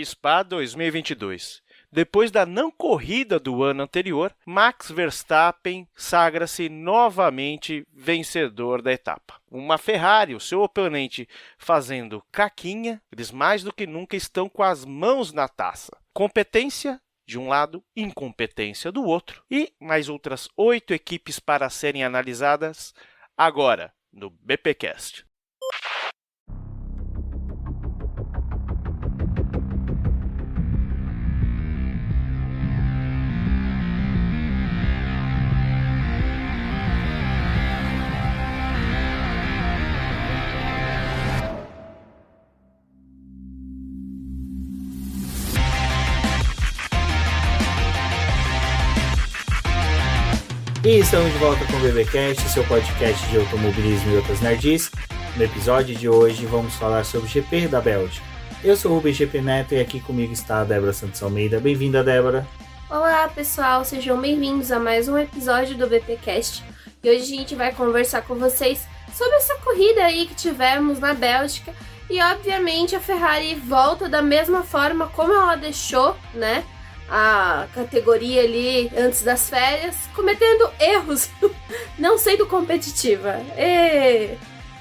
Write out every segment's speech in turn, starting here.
Spa 2022. Depois da não corrida do ano anterior, Max Verstappen sagra-se novamente vencedor da etapa. Uma Ferrari, o seu oponente, fazendo caquinha, eles mais do que nunca estão com as mãos na taça. Competência de um lado, incompetência do outro. E mais outras 8 equipes para serem analisadas agora no BPcast. E estamos de volta com o BBcast, seu podcast de automobilismo e outras nerds. No episódio de hoje vamos falar sobre o GP da Bélgica. Eu sou o Rubens GP Neto e aqui comigo está a Débora Santos Almeida. Bem-vinda, Débora. Olá, pessoal, sejam bem-vindos a mais um episódio do BPcast. E hoje a gente vai conversar com vocês sobre essa corrida aí que tivemos na Bélgica. E obviamente a Ferrari volta da mesma forma como ela deixou, né? A categoria ali antes das férias, cometendo erros, não sendo competitiva.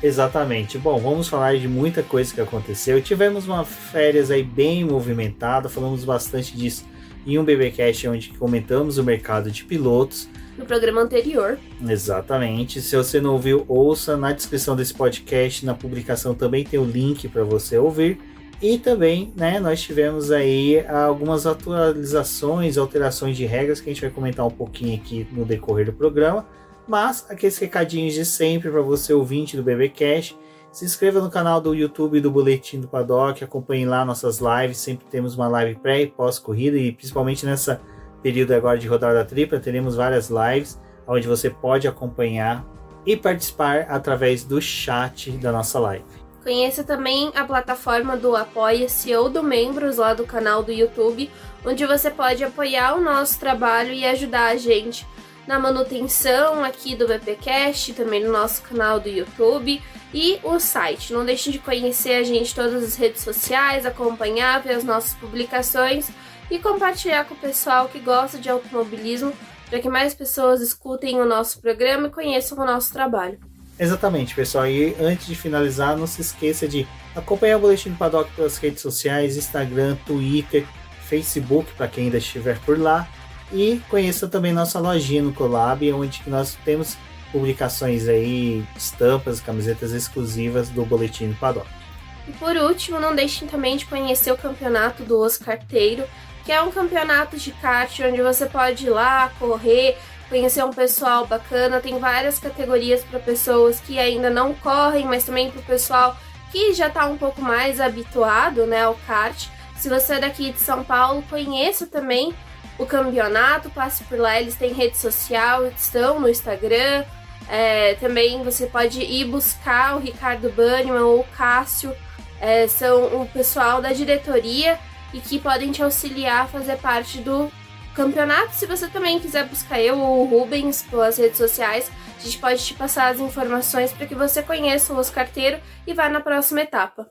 Exatamente. Bom, vamos falar de muita coisa que aconteceu. Tivemos uma férias aí bem movimentada, falamos bastante disso em um BBcast onde comentamos o mercado de pilotos. No programa anterior. Exatamente. Se você não ouviu, ouça. Na descrição desse podcast, na publicação também tem o link para você ouvir. E também, né, nós tivemos aí algumas atualizações, alterações de regras que a gente vai comentar um pouquinho aqui no decorrer do programa. Mas aqueles recadinhos de sempre para você ouvinte do BBcast. Se inscreva no canal do YouTube do Boletim do Paddock, acompanhe lá nossas lives. Sempre temos uma live pré e pós-corrida e principalmente nessa período agora de rodada tripla, teremos várias lives onde você pode acompanhar e participar através do chat da nossa live. Conheça também a plataforma do Apoia-se ou do Membros lá do canal do YouTube, onde você pode apoiar o nosso trabalho e ajudar a gente na manutenção aqui do BPcast, também no nosso canal do YouTube e o site. Não deixem de conhecer a gente em todas as redes sociais, acompanhar, ver as nossas publicações e compartilhar com o pessoal que gosta de automobilismo, para que mais pessoas escutem o nosso programa e conheçam o nosso trabalho. Exatamente, pessoal. E antes de finalizar, não se esqueça de acompanhar o Boletim do Paddock pelas redes sociais, Instagram, Twitter, Facebook, para quem ainda estiver por lá. E conheça também nossa lojinha no Collab, onde nós temos publicações aí, estampas, camisetas exclusivas do Boletim do Paddock. E por último, não deixem também de conhecer o campeonato do Os Carteiro, que é um campeonato de kart onde você pode ir lá, correr, conhecer um pessoal bacana. Tem várias categorias para pessoas que ainda não correm, mas também para o pessoal que já está um pouco mais habituado, né, ao kart. Se você é daqui de São Paulo, conheça também o campeonato, passe por lá, eles têm rede social, estão no Instagram. Também você pode ir buscar o Ricardo Banniman ou o Cássio, são o pessoal da diretoria e que podem te auxiliar a fazer parte do campeonato. Se você também quiser buscar eu ou o Rubens pelas redes sociais, a gente pode te passar as informações para que você conheça o Os Carteiro e vá na próxima etapa.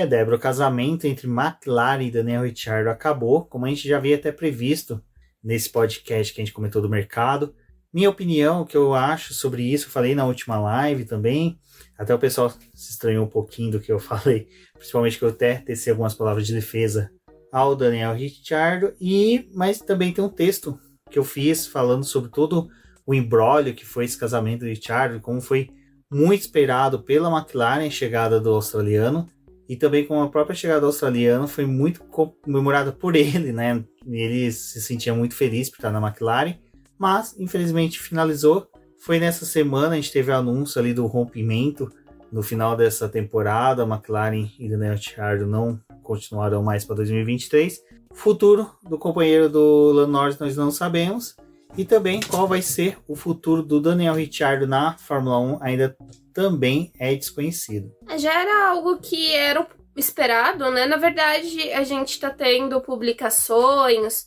Débora, o casamento entre McLaren e Daniel Ricciardo acabou, como a gente já havia até previsto nesse podcast que a gente comentou do mercado. Minha opinião, o que eu acho sobre isso, eu falei na última live também, até o pessoal se estranhou um pouquinho do que eu falei, principalmente que eu até teci algumas palavras de defesa ao Daniel Ricciardo, mas também tem um texto que eu fiz falando sobre todo o imbróglio que foi esse casamento do Ricciardo, como foi muito esperado pela McLaren a chegada do australiano, e também com a própria chegada do australiano foi muito comemorada por ele, né? Ele se sentia muito feliz por estar na McLaren, mas infelizmente finalizou. Foi nessa semana, a gente teve o anúncio ali do rompimento no final dessa temporada. A McLaren e Daniel Ricciardo não continuarão mais para 2023. O futuro do companheiro do Lando Norris nós não sabemos. E também qual vai ser o futuro do Daniel Ricciardo na Fórmula 1 ainda também é desconhecido. Já era algo que era esperado, né? Na verdade, a gente está tendo publicações,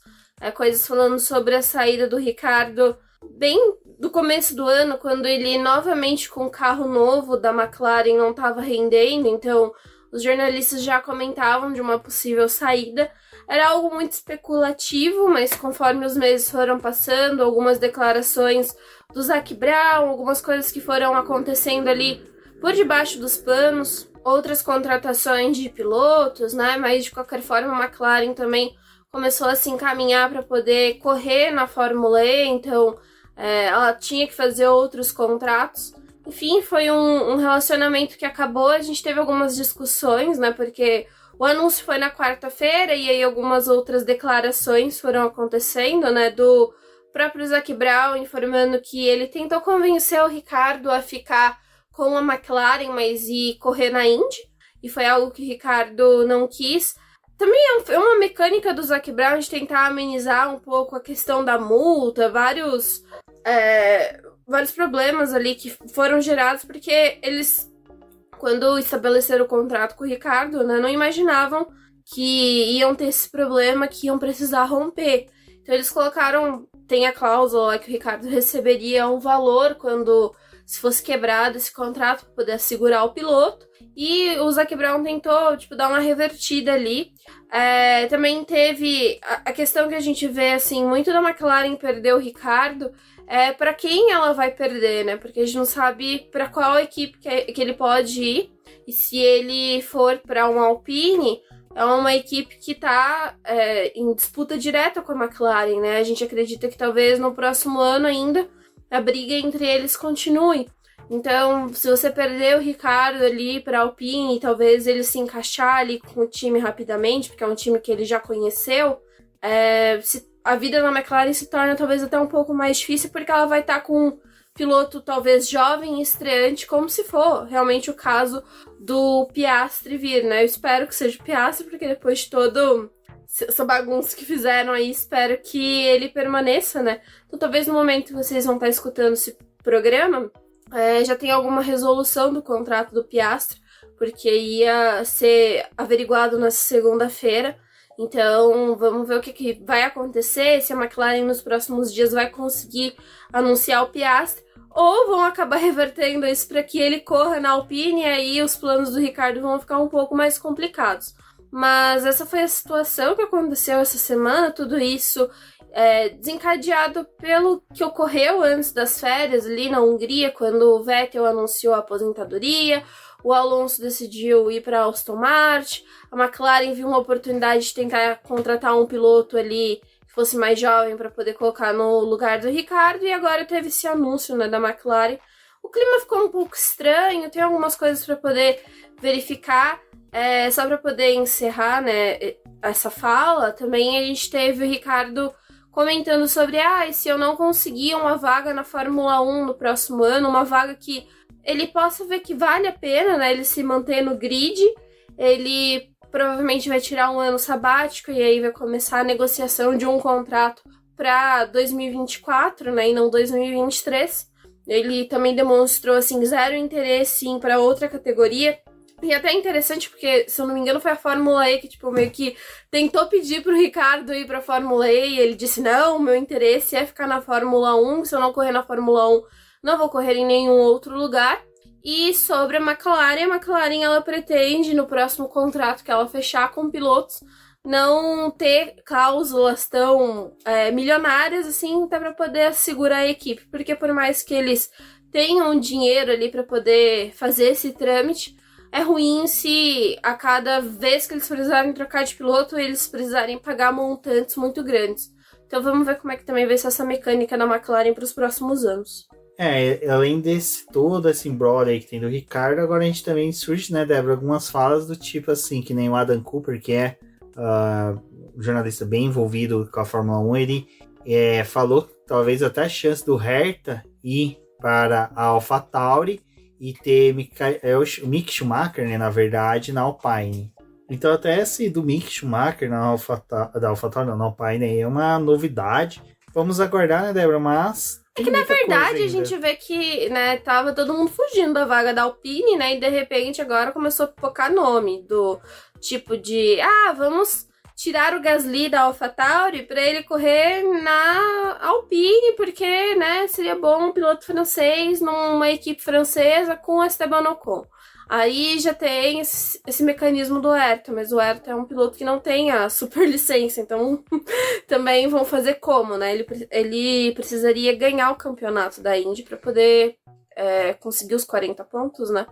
coisas falando sobre a saída do Ricardo bem do começo do ano, quando ele novamente com o carro novo da McLaren não estava rendendo, então os jornalistas já comentavam de uma possível saída. Era algo muito especulativo, mas conforme os meses foram passando, algumas declarações do Zac Brown, algumas coisas que foram acontecendo ali por debaixo dos panos, outras contratações de pilotos, né? Mas de qualquer forma a McLaren também começou a se encaminhar para poder correr na Fórmula E, então ela tinha que fazer outros contratos. Enfim, foi um relacionamento que acabou, a gente teve algumas discussões, né, porque o anúncio foi na quarta-feira e aí algumas outras declarações foram acontecendo, né, do próprio Zac Brown informando que ele tentou convencer o Ricciardo a ficar com a McLaren, mas ir correr na Indy, e foi algo que o Ricciardo não quis. Também é uma mecânica do Zac Brown de tentar amenizar um pouco a questão da multa, vários problemas ali que foram gerados, porque eles, quando estabeleceram o contrato com o Ricciardo, né, não imaginavam que iam ter esse problema, que iam precisar romper. Então eles colocaram, tem a cláusula lá que o Ricciardo receberia um valor quando se fosse quebrado esse contrato para poder assegurar o piloto. E o Zac Brown tentou, dar uma revertida ali. Também teve a questão que a gente vê, assim, muito da McLaren perder o Ricciardo, para quem ela vai perder, né? Porque a gente não sabe para qual equipe que ele pode ir. E se ele for para uma Alpine, é uma equipe que está em disputa direta com a McLaren, né? A gente acredita que talvez no próximo ano ainda a briga entre eles continue. Então, se você perder o Ricciardo ali para a Alpine, talvez ele se encaixar ali com o time rapidamente, porque é um time que ele já conheceu, a vida na McLaren se torna talvez até um pouco mais difícil, porque ela vai estar com um piloto talvez jovem e estreante, como se for realmente o caso do Piastri vir, né? Eu espero que seja o Piastri, porque depois de todo essa bagunça que fizeram aí, espero que ele permaneça, né? Então talvez no momento que vocês vão estar escutando esse programa, já tem alguma resolução do contrato do Piastri, porque ia ser averiguado na segunda-feira. Então, vamos ver o que vai acontecer, se a McLaren nos próximos dias vai conseguir anunciar o Piastri, ou vão acabar revertendo isso para que ele corra na Alpine, e aí os planos do Ricciardo vão ficar um pouco mais complicados. Mas essa foi a situação que aconteceu essa semana, tudo isso desencadeado pelo que ocorreu antes das férias ali na Hungria, quando o Vettel anunciou a aposentadoria, o Alonso decidiu ir para Aston Martin, a McLaren viu uma oportunidade de tentar contratar um piloto ali que fosse mais jovem para poder colocar no lugar do Ricciardo, e agora teve esse anúncio, né, da McLaren. O clima ficou um pouco estranho, tem algumas coisas para poder verificar. Só para poder encerrar, né, essa fala, também a gente teve o Ricciardo comentando sobre se eu não conseguir uma vaga na Fórmula 1 no próximo ano, uma vaga que ele possa ver que vale a pena, né, ele se manter no grid, ele provavelmente vai tirar um ano sabático e aí vai começar a negociação de um contrato para 2024, né, e não 2023. Ele também demonstrou, assim, zero interesse para outra categoria. E até interessante porque, se eu não me engano, foi a Fórmula E que, meio que tentou pedir pro Ricciardo ir pra Fórmula E e ele disse, não, meu interesse é ficar na Fórmula 1, se eu não correr na Fórmula 1, não vou correr em nenhum outro lugar. E sobre a McLaren ela pretende, no próximo contrato que ela fechar com pilotos, não ter cláusulas tão milionárias, assim, até pra poder assegurar a equipe, porque por mais que eles tenham dinheiro ali pra poder fazer esse trâmite, é ruim se a cada vez que eles precisarem trocar de piloto, eles precisarem pagar montantes muito grandes. Então vamos ver como é que também vai ser essa mecânica da McLaren para os próximos anos. Além desse todo esse embrolho aí que tem do Ricciardo, agora a gente também surge, né, Débora, algumas falas do tipo assim, que nem o Adam Cooper, que é um jornalista bem envolvido com a Fórmula 1, ele falou talvez até a chance do Hertha ir para a AlphaTauri e ter o Mick Schumacher, né, na verdade, na Alpine. Então até esse do Mick Schumacher na AlphaTauri, na Alpine, é uma novidade. Vamos aguardar, né, Débora? Mas é que na verdade a gente vê que, né, tava todo mundo fugindo da vaga da Alpine, né, e de repente agora começou a pipocar nome do tipo de, vamos tirar o Gasly da AlphaTauri para ele correr na Alpine, porque, né, seria bom um piloto francês numa equipe francesa com Esteban Ocon. Aí já tem esse mecanismo do Ayrton, mas o Ayrton é um piloto que não tem a superlicença, então também vão fazer como, né? Ele precisaria ganhar o campeonato da Indy para poder conseguir os 40 pontos, né?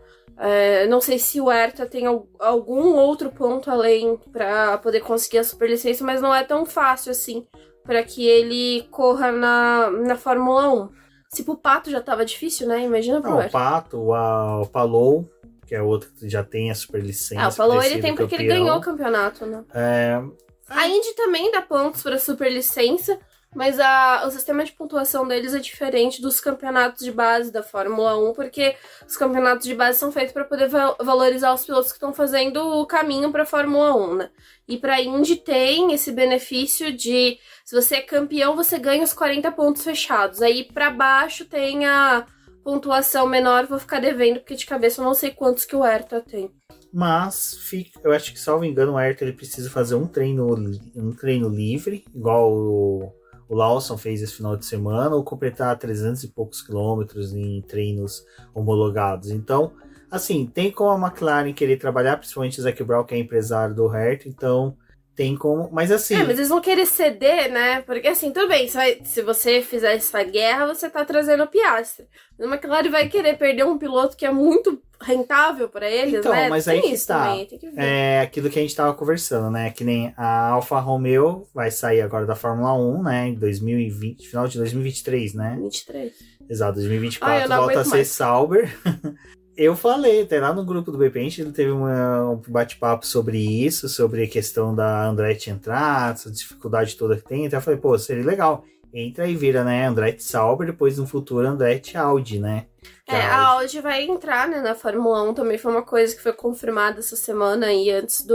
Não sei se o Ayrton tem algum outro ponto além para poder conseguir a superlicença, mas não é tão fácil assim para que ele corra na Fórmula 1. Se pro Pato já tava difícil, né? Imagina pro Ayrton. O Pato, o Palou, que é outro que já tem a superlicença. O Palou ele tem porque ele ganhou o campeonato, né? A Indy também dá pontos pra superlicença, mas o sistema de pontuação deles é diferente dos campeonatos de base da Fórmula 1, porque os campeonatos de base são feitos para poder valorizar os pilotos que estão fazendo o caminho para a Fórmula 1, né? E para a Indy tem esse benefício de, se você é campeão, você ganha os 40 pontos fechados. Aí para baixo tem a pontuação menor, vou ficar devendo, porque de cabeça eu não sei quantos que o Ayrton tem. Mas eu acho que, salvo engano, o Ayrton ele precisa fazer um treino livre, igual o Lawson fez esse final de semana, ou completar 300 e poucos quilômetros em treinos homologados. Então, assim, tem como a McLaren querer trabalhar, principalmente o Zac Brown, que é empresário do Ayrton, então tem como, mas assim... mas eles vão querer ceder, né? Porque assim, tudo bem, se você fizer essa guerra, você tá trazendo o Piastri. Mas a McLaren vai querer perder um piloto que é muito rentável para eles, então, né? Mas tem aí que isso tá. Também, tem que ver. É aquilo que a gente tava conversando, né? Que nem a Alfa Romeo vai sair agora da Fórmula 1, né? Em 2020, final de 2023, né? 23. Exato, 2024 volta a ser Sauber. Eu falei, até lá no grupo do BP, a gente teve um bate-papo sobre isso, sobre a questão da Andretti entrar, essa dificuldade toda que tem. Então eu falei, pô, seria legal. Entra e vira, né, Andretti Sauber, depois no futuro Andretti Audi, né? A Audi vai entrar, né, na Fórmula 1, também foi uma coisa que foi confirmada essa semana aí, antes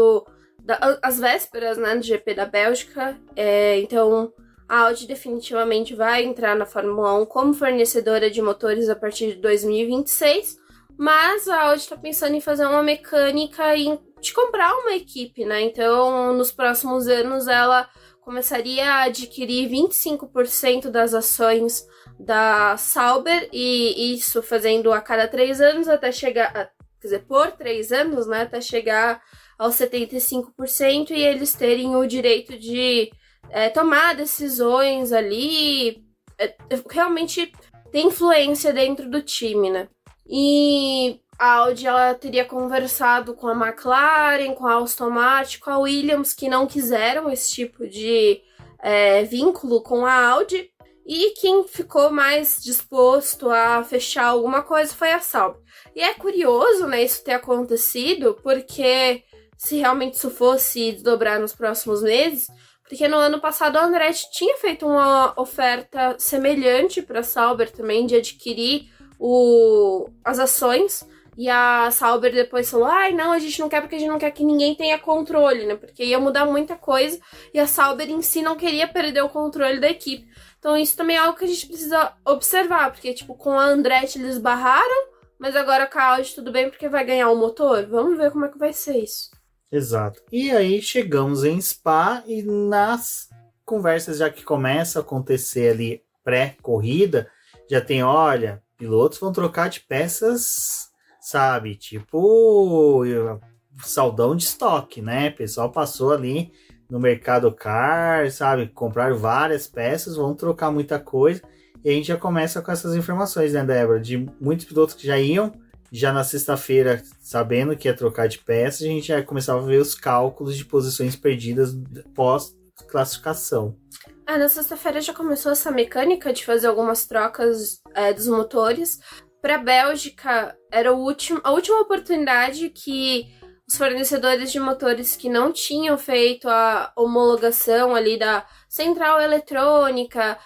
as vésperas, né, do GP da Bélgica. Então, a Audi definitivamente vai entrar na Fórmula 1 como fornecedora de motores a partir de 2026, mas a Audi está pensando em fazer uma mecânica de comprar uma equipe, né? Então, nos próximos anos, ela começaria a adquirir 25% das ações da Sauber, e isso fazendo a cada 3 anos até chegar, quer dizer, por 3 anos, né? Até chegar aos 75% e eles terem o direito de tomar decisões ali, realmente ter influência dentro do time, né? E a Audi, ela teria conversado com a McLaren, com a Aston Martin, com a Williams, que não quiseram esse tipo de vínculo com a Audi. E quem ficou mais disposto a fechar alguma coisa foi a Sauber. E é curioso, né, isso ter acontecido, porque se realmente isso fosse desdobrar nos próximos meses, porque no ano passado a Andretti tinha feito uma oferta semelhante para a Sauber também, de adquirir as ações, e a Sauber depois falou, não, a gente não quer porque a gente não quer que ninguém tenha controle, né, porque ia mudar muita coisa, e a Sauber em si não queria perder o controle da equipe. Então isso também é algo que a gente precisa observar, porque tipo, com a Andretti eles barraram, mas agora com a Audi tudo bem porque vai ganhar o motor. Vamos ver como é que vai ser isso. Exato. E aí chegamos em Spa, e nas conversas já que começa a acontecer ali pré-corrida, já tem, olha, pilotos vão trocar de peças, sabe, tipo saldão de estoque, né? O pessoal passou ali no Mercado Car, sabe, compraram várias peças, vão trocar muita coisa, e a gente já começa com essas informações, né, Débora, de muitos pilotos que já iam, já na sexta-feira, sabendo que ia trocar de peças, a gente já começava a ver os cálculos de posições perdidas pós-classificação. Na sexta-feira já começou essa mecânica de fazer algumas trocas dos motores. Para a Bélgica, era a última oportunidade que os fornecedores de motores que não tinham feito a homologação ali da central eletrônica,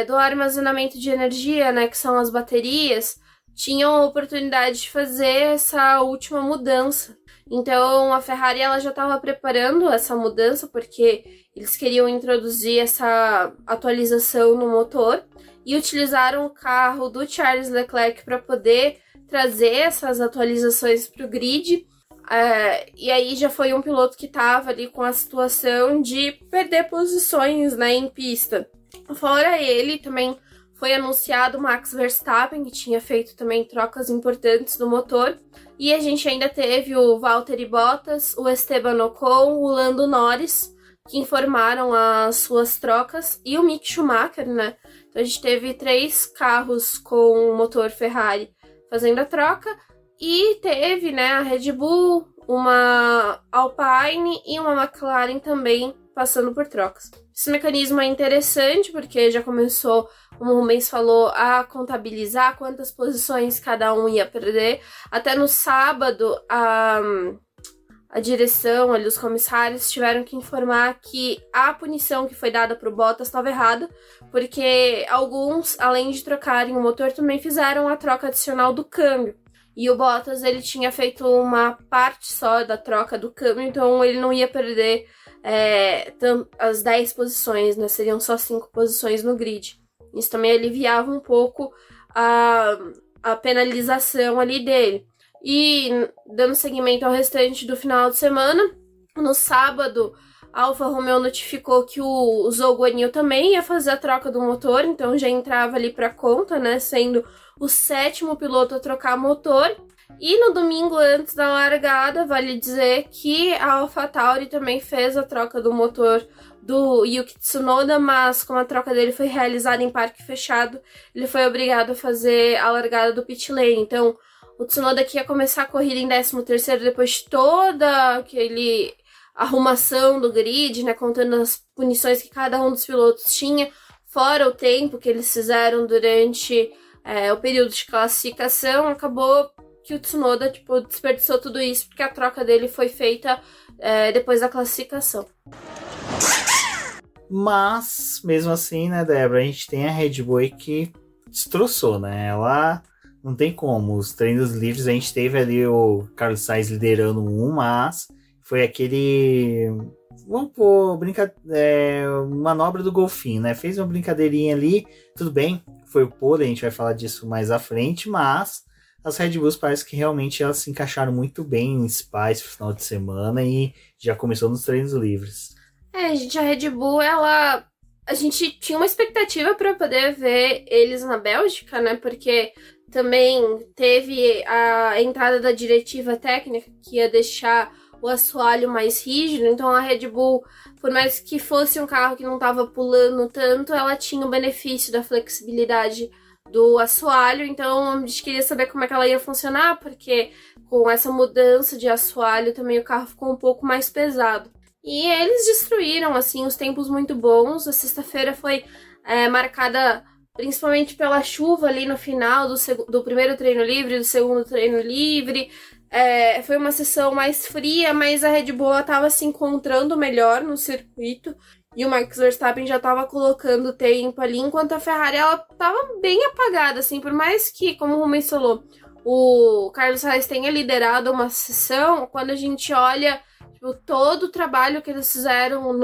do armazenamento de energia, né, que são as baterias, tinham a oportunidade de fazer essa última mudança. Então a Ferrari ela já estava preparando essa mudança, porque eles queriam introduzir essa atualização no motor, e utilizaram o carro do Charles Leclerc para poder trazer essas atualizações para o grid. E aí já foi um piloto que estava ali com a situação de perder posições, né, em pista. Fora ele, também foi anunciado o Max Verstappen, que tinha feito também trocas importantes no motor. E a gente ainda teve o Valtteri Bottas, o Esteban Ocon, o Lando Norris, que informaram as suas trocas, e o Mick Schumacher, né? Então a gente teve 3 carros com o motor Ferrari fazendo a troca, e teve, né, a Red Bull, uma Alpine e uma McLaren também passando por trocas. Esse mecanismo é interessante porque já começou, como o Rubens falou, a contabilizar quantas posições cada um ia perder. Até no sábado, a direção, ali, os comissários tiveram que informar que a punição que foi dada para o Bottas estava errada, porque alguns, além de trocarem o motor, também fizeram a troca adicional do câmbio. E o Bottas, ele tinha feito uma parte só da troca do câmbio, então ele não ia perder as 10 posições, né? Seriam só 5 posições no grid. Isso também aliviava um pouco a penalização ali dele. E dando seguimento ao restante do final de semana, no sábado, a Alfa Romeo notificou que o Zhou Guanyu também ia fazer a troca do motor, então já entrava ali para conta, né, sendo o 7º piloto a trocar motor. E no domingo, antes da largada, vale dizer que a AlphaTauri também fez a troca do motor do Yuki Tsunoda, mas como a troca dele foi realizada em parque fechado, ele foi obrigado a fazer a largada do pit lane. Então, o Tsunoda que ia começar a corrida em 13º depois de toda aquele arrumação do grid, né, contando as punições que cada um dos pilotos tinha, fora o tempo que eles fizeram durante o período de classificação, acabou que o Tsunoda desperdiçou tudo isso porque a troca dele foi feita depois da classificação. Mas, mesmo assim, né, Débora, a gente tem a Red Bull que destroçou, né? Ela não tem como. Os treinos livres, a gente teve ali o Carlos Sainz liderando mas foi aquele... Vamos pôr manobra do golfinho, né? Fez uma brincadeirinha ali, tudo bem, foi o pole, a gente vai falar disso mais à frente, mas as Red Bulls parece que realmente elas se encaixaram muito bem em Spa esse final de semana e já começou nos treinos livres. Gente, a Red Bull, a gente tinha uma expectativa para poder ver eles na Bélgica, né? Porque também teve a entrada da diretiva técnica que ia deixar o assoalho mais rígido, então a Red Bull, por mais que fosse um carro que não estava pulando tanto, ela tinha o benefício da flexibilidade do assoalho, então a gente queria saber como é que ela ia funcionar, porque com essa mudança de assoalho também o carro ficou um pouco mais pesado. E eles destruíram, assim, os tempos muito bons. A sexta-feira foi marcada principalmente pela chuva ali no final do primeiro treino livre, do segundo treino livre. Foi uma sessão mais fria, mas a Red Bull estava se encontrando melhor no circuito. E o Max Verstappen já estava colocando tempo ali, enquanto a Ferrari ela estava bem apagada, assim, por mais que, como o Rubens falou, o Carlos Sainz tenha liderado uma sessão, quando a gente olha todo o trabalho que eles fizeram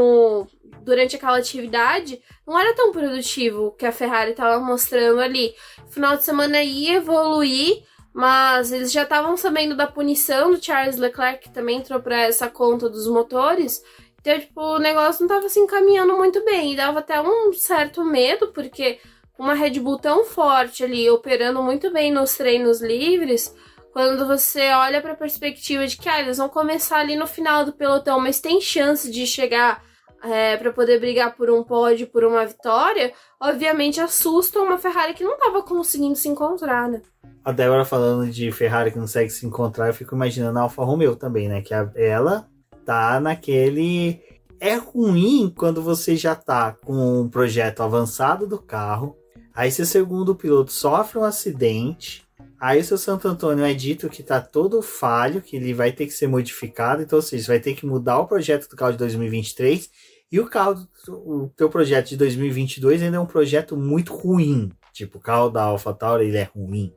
durante aquela atividade, não era tão produtivo que a Ferrari estava mostrando ali. O final de semana ia evoluir, mas eles já estavam sabendo da punição do Charles Leclerc, que também entrou para essa conta dos motores. Então, o negócio não estava se encaminhando muito bem. E dava até um certo medo, porque uma Red Bull tão forte ali, operando muito bem nos treinos livres, quando você olha para a perspectiva de que eles vão começar ali no final do pelotão, mas tem chance de chegar para poder brigar por um pódio, por uma vitória, obviamente assusta uma Ferrari que não estava conseguindo se encontrar, né? A Débora falando de Ferrari que não consegue se encontrar, eu fico imaginando a Alfa Romeo também, né? Que ela tá naquele... É ruim quando você já tá com um projeto avançado do carro, aí seu segundo piloto sofre um acidente, aí o seu Santo Antônio é dito que tá todo falho, que ele vai ter que ser modificado, então, ou seja, você vai ter que mudar o projeto do carro de 2023, e o teu projeto de 2022 ainda é um projeto muito ruim. Tipo, o carro da AlphaTauri, ele é ruim.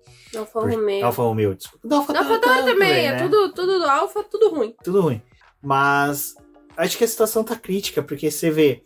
Alfa Romeo, desculpa. Da AlphaTauri também, né? Tudo do Alfa, tudo ruim. Tudo ruim. Mas acho que a situação tá crítica, porque você vê,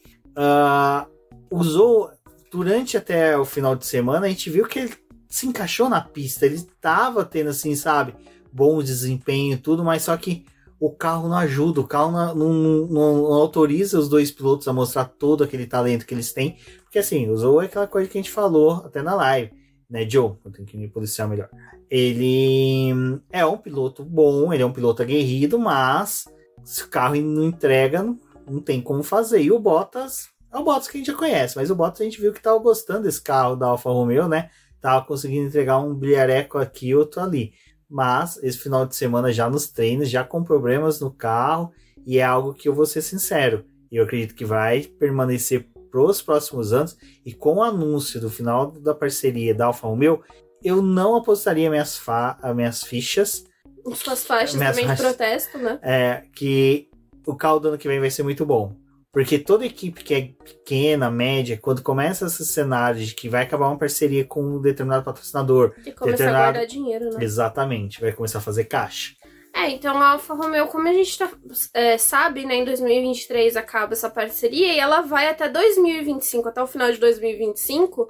usou durante até o final de semana, a gente viu que ele se encaixou na pista, ele tava tendo, assim, sabe, bom desempenho e tudo, mas só que o carro não ajuda, o carro não autoriza os dois pilotos a mostrar todo aquele talento que eles têm, porque assim, o Zou é aquela coisa que a gente falou até na live, né, Joe? Eu tenho que me policiar melhor. Ele é um piloto bom, ele é um piloto aguerrido, mas se o carro não entrega, não tem como fazer. E o Bottas, é o Bottas que a gente já conhece, mas o Bottas a gente viu que tava gostando desse carro da Alfa Romeo, né? Tava conseguindo entregar um brilhareco aqui, outro ali. Mas esse final de semana já nos treinos, já com problemas no carro, e é algo que eu vou ser sincero, eu acredito que vai permanecer para os próximos anos, e com o anúncio do final da parceria da Alfa Romeo, eu não apostaria minhas fichas. Suas faixas também de protesto, né? Que o carro do ano que vem vai ser muito bom. Porque toda equipe que é pequena, média, quando começa esse cenário de que vai acabar uma parceria com um determinado patrocinador... E começar a guardar dinheiro, né? Exatamente, vai começar a fazer caixa. Então a Alfa Romeo, como a gente sabe, né, em 2023 acaba essa parceria e ela vai até 2025, até o final de 2025,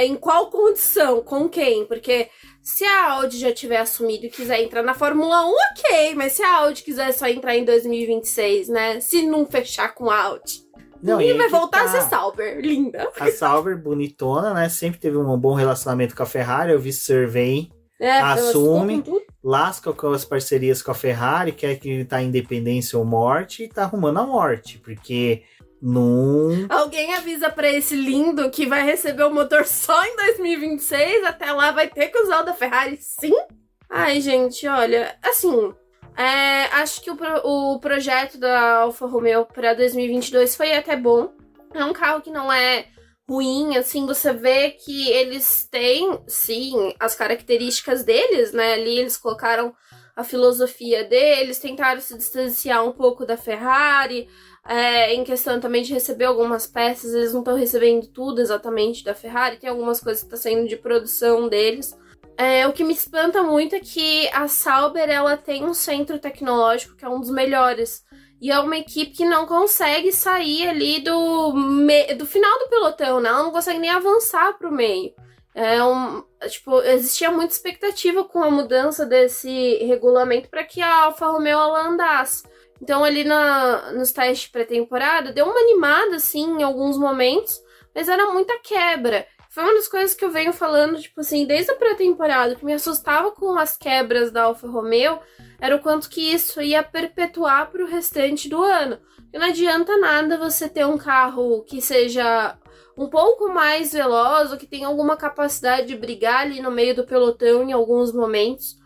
em qual condição, com quem? Porque se a Audi já tiver assumido e quiser entrar na Fórmula 1, ok, mas se a Audi quiser só entrar em 2026, né, se não fechar com a Audi... E vai voltar a ser Sauber, linda. A Sauber, bonitona, né, sempre teve um bom relacionamento com a Ferrari, eu vi survey... assume, lasca com as parcerias com a Ferrari, quer que ele tá em independência ou morte, e tá arrumando a morte, porque não... Alguém avisa pra esse lindo que vai receber o motor só em 2026, até lá vai ter que usar o da Ferrari, sim? Ai, gente, olha, assim, acho que o projeto da Alfa Romeo pra 2022 foi até bom, é um carro que não é ruim, assim, você vê que eles têm, sim, as características deles, né, ali eles colocaram a filosofia deles, tentaram se distanciar um pouco da Ferrari, em questão também de receber algumas peças, eles não estão recebendo tudo exatamente da Ferrari, tem algumas coisas que estão saindo de produção deles. O que me espanta muito é que a Sauber, ela tem um centro tecnológico que é um dos melhores, e é uma equipe que não consegue sair ali do final do pelotão, né? Ela não consegue nem avançar pro meio. Existia muita expectativa com a mudança desse regulamento para que a Alfa Romeo ela andasse. Então, ali nos testes pré-temporada, deu uma animada, assim, em alguns momentos, mas era muita quebra. Foi uma das coisas que eu venho falando, tipo assim, desde a pré-temporada, que me assustava com as quebras da Alfa Romeo, era o quanto que isso ia perpetuar pro restante do ano. E não adianta nada você ter um carro que seja um pouco mais veloz, ou que tenha alguma capacidade de brigar ali no meio do pelotão em alguns momentos,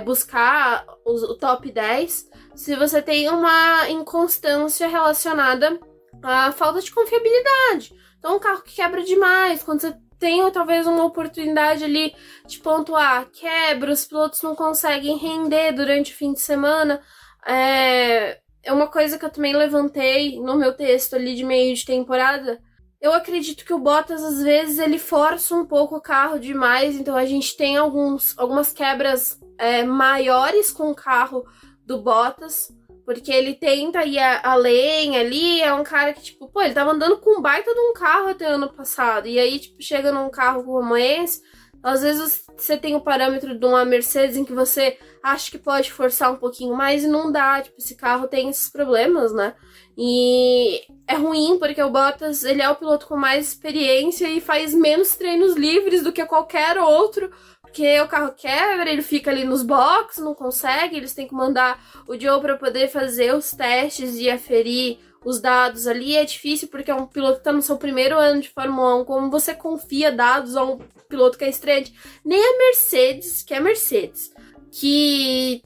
buscar o top 10, se você tem uma inconstância relacionada à falta de confiabilidade. Então, um carro que quebra demais, quando você tem talvez uma oportunidade ali de pontuar, quebra, os pilotos não conseguem render durante o fim de semana. É uma coisa que eu também levantei no meu texto ali de meio de temporada. Eu acredito que o Bottas, às vezes, ele força um pouco o carro demais, então a gente tem algumas quebras maiores com o carro do Bottas, porque ele tenta ir além ali, é um cara que, tipo, ele tava andando com um baita de um carro até ano passado, e aí, tipo, chega num carro como esse, às vezes você tem o parâmetro de uma Mercedes em que você acha que pode forçar um pouquinho mais e não dá, tipo, esse carro tem esses problemas, né? E é ruim porque o Bottas, ele é o piloto com mais experiência e faz menos treinos livres do que qualquer outro, porque o carro quebra, ele fica ali nos boxes, não consegue, eles têm que mandar o Joe para poder fazer os testes e aferir os dados ali. É difícil porque é um piloto que tá no seu primeiro ano de Fórmula 1, como você confia dados a um piloto que é estreante? Nem a Mercedes, que é Mercedes, que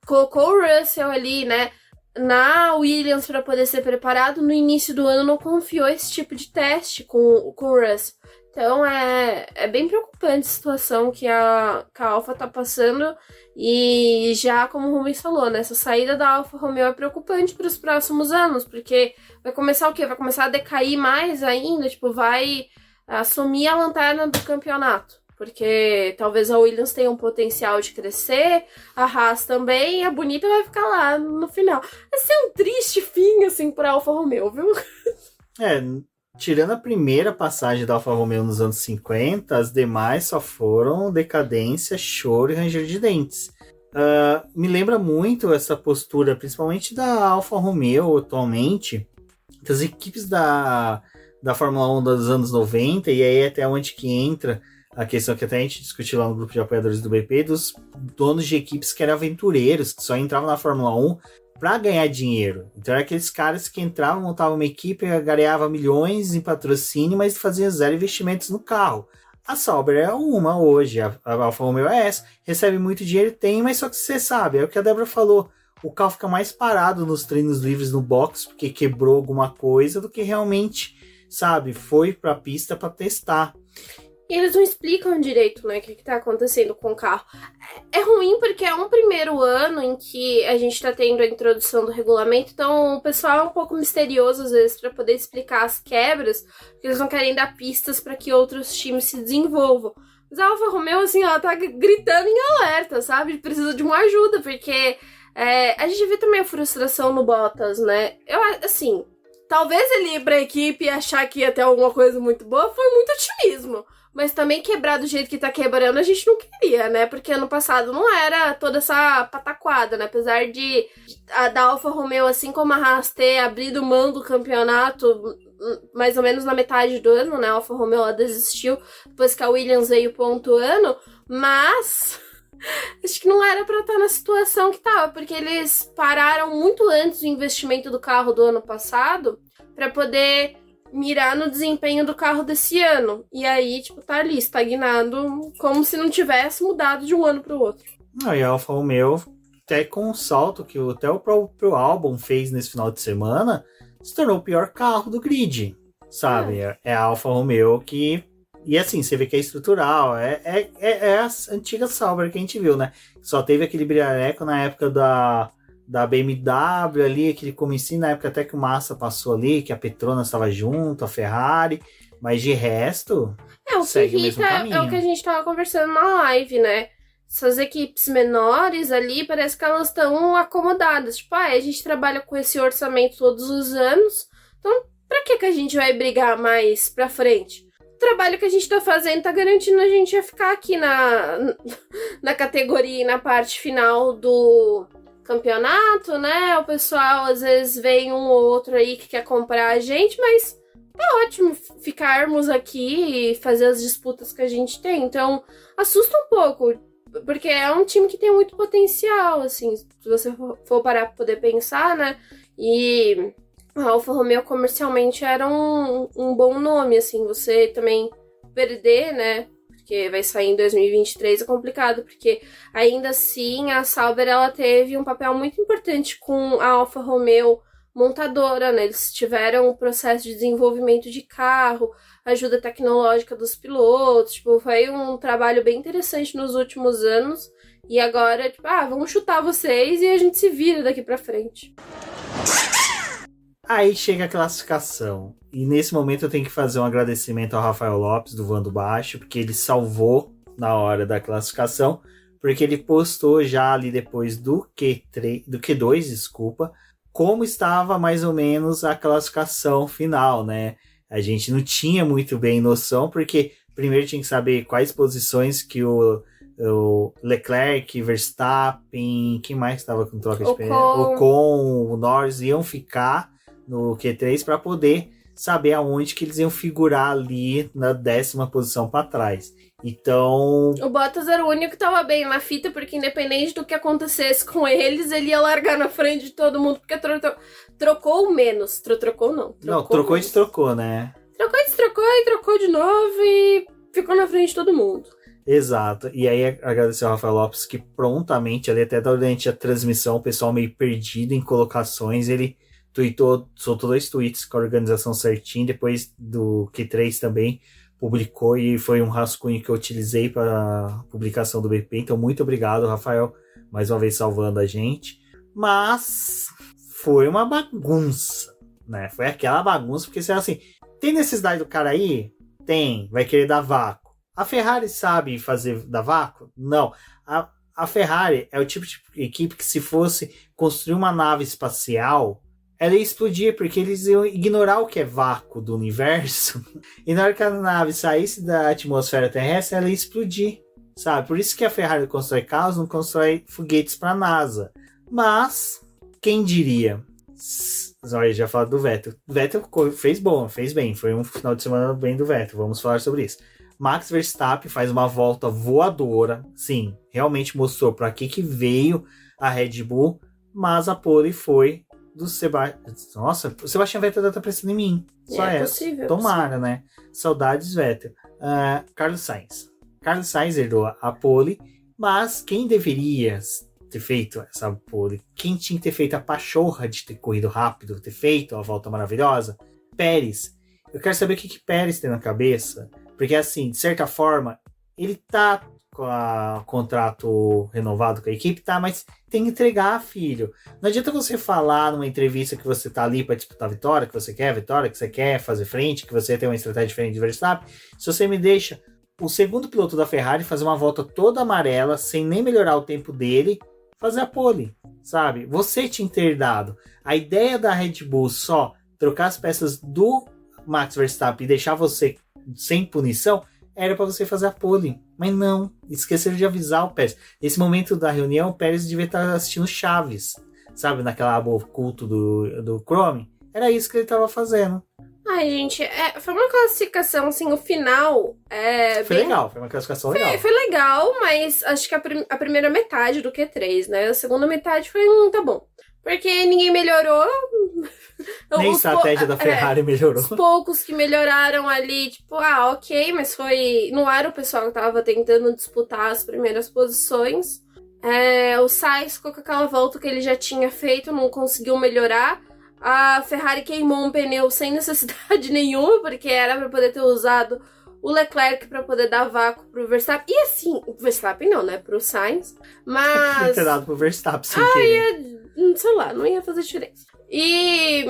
colocou o Russell ali, né, na Williams para poder ser preparado, no início do ano não confiou esse tipo de teste com o Russell. Então é bem preocupante a situação que a Alfa tá passando, e já como o Rubens falou, né, essa saída da Alfa Romeo é preocupante para os próximos anos, porque vai começar o quê? Vai começar a decair mais ainda, tipo, vai assumir a lanterna do campeonato, porque talvez a Williams tenha um potencial de crescer, a Haas também, e a bonita vai ficar lá no final. Vai ser um triste fim, assim, pra Alfa Romeo, viu? Tirando a primeira passagem da Alfa Romeo nos anos 50, as demais só foram decadência, choro e ranger de dentes. Me lembra muito essa postura, principalmente da Alfa Romeo atualmente, das equipes da Fórmula 1 dos anos 90, e aí até onde que entra a questão que até a gente discutiu lá no grupo de apoiadores do BP, dos donos de equipes que eram aventureiros, que só entravam na Fórmula 1 para ganhar dinheiro. Então eram aqueles caras que entravam, montavam uma equipe, ganhavam milhões em patrocínio, mas faziam zero investimentos no carro. A Sauber é uma hoje, a Alfa Romeo é essa, recebe muito dinheiro, tem, mas só que você sabe, é o que a Débora falou, o carro fica mais parado nos treinos livres no box, porque quebrou alguma coisa, do que realmente, sabe, foi pra pista para testar. E eles não explicam direito, né, o que tá acontecendo com o carro. É ruim porque é um primeiro ano em que a gente tá tendo a introdução do regulamento, então o pessoal é um pouco misterioso às vezes para poder explicar as quebras, porque eles não querem dar pistas para que outros times se desenvolvam. Mas a Alfa Romeo, assim, ela tá gritando em alerta, sabe? Precisa de uma ajuda, porque a gente vê também a frustração no Bottas, né? Assim, talvez ele ir pra equipe e achar que ia ter alguma coisa muito boa foi muito otimismo. Mas também quebrar do jeito que tá quebrando a gente não queria, né? Porque ano passado não era toda essa pataquada, né? Apesar da Alfa Romeo, assim como a Haas, ter abrido mão do campeonato mais ou menos na metade do ano, né? A Alfa Romeo ela desistiu depois que a Williams veio pontuando, mas acho que não era pra estar na situação que tava, porque eles pararam muito antes do investimento do carro do ano passado pra poder mirar no desempenho do carro desse ano. E aí, tipo, tá ali, estagnado, como se não tivesse mudado de um ano pro outro. Não, e a Alfa Romeo, até com o salto que até o próprio Albon fez nesse final de semana, se tornou o pior carro do grid, sabe? É a Alfa Romeo que... E assim, você vê que é estrutural, é a antiga Sauber que a gente viu, né? Só teve aquele brilhareco na época da BMW ali, aquele comecinho, na época até que o Massa passou ali, que a Petronas estava junto, a Ferrari, mas de resto, o segue que o mesmo caminho. É o que a gente tava conversando na live, né? Essas equipes menores ali, parece que elas estão acomodadas. Tipo, a gente trabalha com esse orçamento todos os anos, então pra que a gente vai brigar mais pra frente? O trabalho que a gente tá fazendo tá garantindo a gente a ficar aqui na categoria e na parte final do campeonato, né? O pessoal às vezes vem um ou outro aí que quer comprar a gente, mas tá ótimo ficarmos aqui e fazer as disputas que a gente tem. Então, assusta um pouco, porque é um time que tem muito potencial, assim, se você for parar pra poder pensar, né? E a Alfa Romeo comercialmente era um bom nome, assim, você também perder, né? Porque vai sair em 2023 é complicado, porque ainda assim a Sauber ela teve um papel muito importante com a Alfa Romeo montadora, né? Eles tiveram um processo de desenvolvimento de carro, ajuda tecnológica dos pilotos, tipo, foi um trabalho bem interessante nos últimos anos, e agora, tipo, vamos chutar vocês e a gente se vira daqui pra frente. Aí chega a classificação. E nesse momento eu tenho que fazer um agradecimento ao Rafael Lopes, do Voando Baixo, porque ele salvou na hora da classificação, porque ele postou já ali depois do Q2, desculpa, como estava mais ou menos a classificação final, né? A gente não tinha muito bem noção, porque primeiro tinha que saber quais posições que o Leclerc, Verstappen, quem mais estava com troca de pneu? Ocon, o Norris iam ficar no Q3 para poder saber aonde que eles iam figurar ali na 10ª posição para trás. Então... O Bottas era o único que estava bem na fita, porque independente do que acontecesse com eles, ele ia largar na frente de todo mundo, porque trocou menos. Trocou, né? Trocou e destrocou, né? Trocou e destrocou e trocou de novo e ficou na frente de todo mundo. Exato. E aí agradecer ao Rafael Lopes, que prontamente, ali até durante a transmissão, o pessoal meio perdido em colocações, ele soltou 2 tweets com a organização certinho, depois do Q3 também publicou, e foi um rascunho que eu utilizei para a publicação do BP, então muito obrigado, Rafael, mais uma vez salvando a gente. Mas foi uma bagunça, né? Foi aquela bagunça, porque assim, tem necessidade do cara aí? Tem, vai querer dar vácuo. A Ferrari sabe fazer dar vácuo? Não. A Ferrari é o tipo de equipe que, se fosse construir uma nave espacial, ela ia explodir, porque eles iam ignorar o que é vácuo do universo, e na hora que a nave saísse da atmosfera terrestre, ela ia explodir. sabe? Por isso que a Ferrari constrói carros, não constrói foguetes para a NASA. Mas, quem diria? Olha, já falado do Vettel. Vettel fez bem. Foi um final de semana bem do Vettel. Vamos falar sobre isso. Max Verstappen faz uma volta voadora. Sim, realmente mostrou para que veio a Red Bull. Mas a pole foi do Sebastian. Nossa, o Sebastian Vettel tá pensando em mim. Só é possível. Tomara, né? Saudades, Vettel. Carlos Sainz. Carlos Sainz herdou a pole, mas quem deveria ter feito essa pole? Quem tinha que ter feito a pachorra de ter corrido rápido, ter feito a volta maravilhosa? Pérez. Eu quero saber o que Pérez tem na cabeça, porque assim, de certa forma, ele tá com o contrato renovado com a equipe, tá, mas tem que entregar, filho. Não adianta você falar numa entrevista que você tá ali para disputar a vitória, que você quer fazer frente, que você tem uma estratégia diferente de Verstappen, se você me deixa o segundo piloto da Ferrari fazer uma volta toda amarela, sem nem melhorar o tempo dele, fazer a pole, sabe? Você tinha que ter dado. A ideia da Red Bull só trocar as peças do Max Verstappen e deixar você sem punição, era para você fazer a pole. Mas não, esqueceram de avisar o Pérez. Nesse momento da reunião, o Pérez devia estar assistindo Chaves, sabe? Naquela aba oculto do Chrome. Era isso que ele estava fazendo. Ai, gente, foi uma classificação, assim, o final... Foi legal, foi uma classificação legal. Foi legal, mas acho que a primeira metade do Q3, né? A segunda metade foi, tá bom. Porque ninguém melhorou. Nem a estratégia da Ferrari melhorou. Os poucos que melhoraram ali, tipo, ok, mas não era o pessoal que tava tentando disputar as primeiras posições. O Sainz ficou com aquela volta que ele já tinha feito, não conseguiu melhorar. A Ferrari queimou um pneu sem necessidade nenhuma, porque era pra poder ter usado o Leclerc pra poder dar vácuo pro Verstappen. E assim, o Verstappen não, né? Pro Sainz. Mas... Tinha ter dado pro Verstappen sem querer. Sei lá, não ia fazer diferença. E...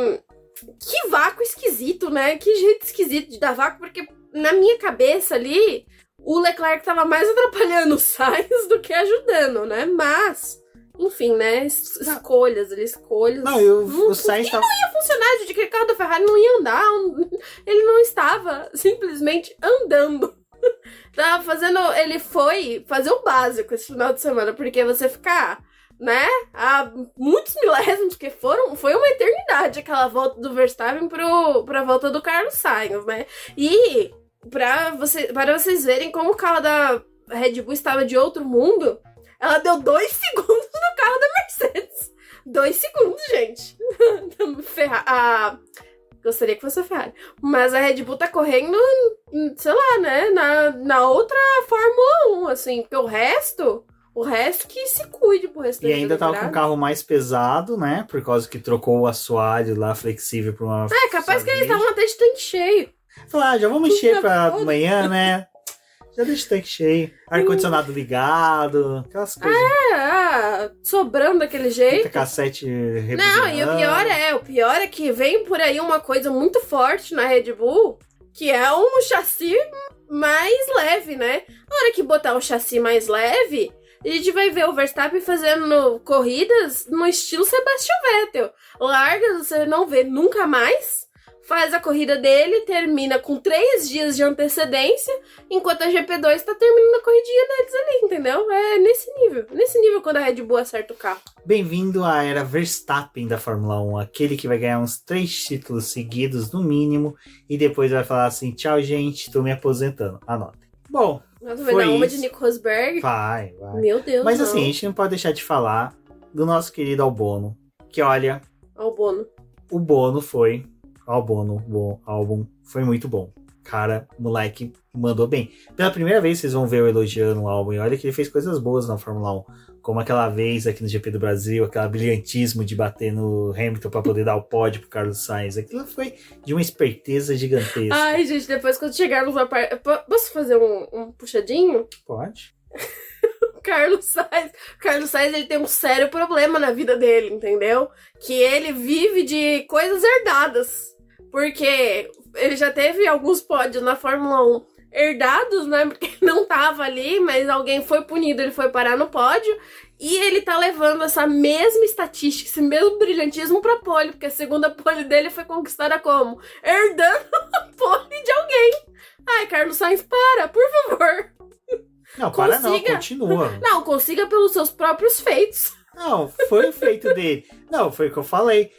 que vácuo esquisito, né? Que jeito esquisito de dar vácuo, porque na minha cabeça ali, o Leclerc tava mais atrapalhando o Sainz do que ajudando, né? Mas... enfim, né? Escolhas. Não, o Sainz não ia funcionar, gente, que o carro da Ferrari não ia andar. Ele não estava simplesmente andando. Tava fazendo... ele foi fazer o básico esse final de semana, porque você ficar, né? Há muitos milésimos, que foi uma eternidade aquela volta do Verstappen pra volta do Carlos Sainz, né? E para vocês verem como o carro da Red Bull estava de outro mundo, ela deu 2 segundos no carro da Mercedes. 2 segundos, gente. Gostaria que fosse a Ferrari. Mas a Red Bull tá correndo, sei lá, né? Na outra Fórmula 1, assim. Porque o resto que se cuide pro resto da temporada. E ainda tava com o carro mais pesado, né? Por causa que trocou o assoalho lá flexível pra uma... capaz que eles estavam até de tanque cheio. Falar, já vamos encher pra amanhã, né? Já deixa o tanque cheio. Ar-condicionado ligado. Aquelas coisas. Sobrando daquele jeito. Cassete rebobinando. Não, e o pior é que vem por aí uma coisa muito forte na Red Bull, que é um chassi mais leve, né? Na hora que botar um chassi mais leve, a gente vai ver o Verstappen fazendo corridas no estilo Sebastian Vettel. Larga, você não vê nunca mais. Faz a corrida dele, termina com 3 dias de antecedência, enquanto a GP2 tá terminando a corridinha deles ali, entendeu? É nesse nível quando a Red Bull acerta o carro. Bem-vindo à era Verstappen da Fórmula 1, aquele que vai ganhar uns 3 títulos seguidos no mínimo, e depois vai falar assim, tchau gente, tô me aposentando, anotem. Bom, vai dar uma de Nico Rosberg? Vai. Meu Deus, Mas não. assim, a gente não pode deixar de falar do nosso querido Albon, que olha... Albon. O Bono foi... o álbum foi muito bom. Cara, o moleque mandou bem. Pela primeira vez vocês vão ver eu elogiando o álbum. E olha que ele fez coisas boas na Fórmula 1. Como aquela vez aqui no GP do Brasil, aquele brilhantismo de bater no Hamilton para poder dar o pódio pro Carlos Sainz. Aquilo foi de uma esperteza gigantesca. Ai, gente, depois quando chegarmos na parte... Posso fazer um puxadinho? Pode. Carlos Sainz, ele tem um sério problema na vida dele, entendeu? Que ele vive de coisas herdadas. Porque ele já teve alguns pódios na Fórmula 1 herdados, né? Porque não tava ali, mas alguém foi punido, ele foi parar no pódio. E ele tá levando essa mesma estatística, esse mesmo brilhantismo pra pole, porque a segunda pole dele foi conquistada como? Herdando a pole de alguém. Ai, Carlos Sainz, para, por favor. Não, para não, continua. Não, consiga pelos seus próprios feitos. Não, foi o feito dele. Não, foi o que eu falei.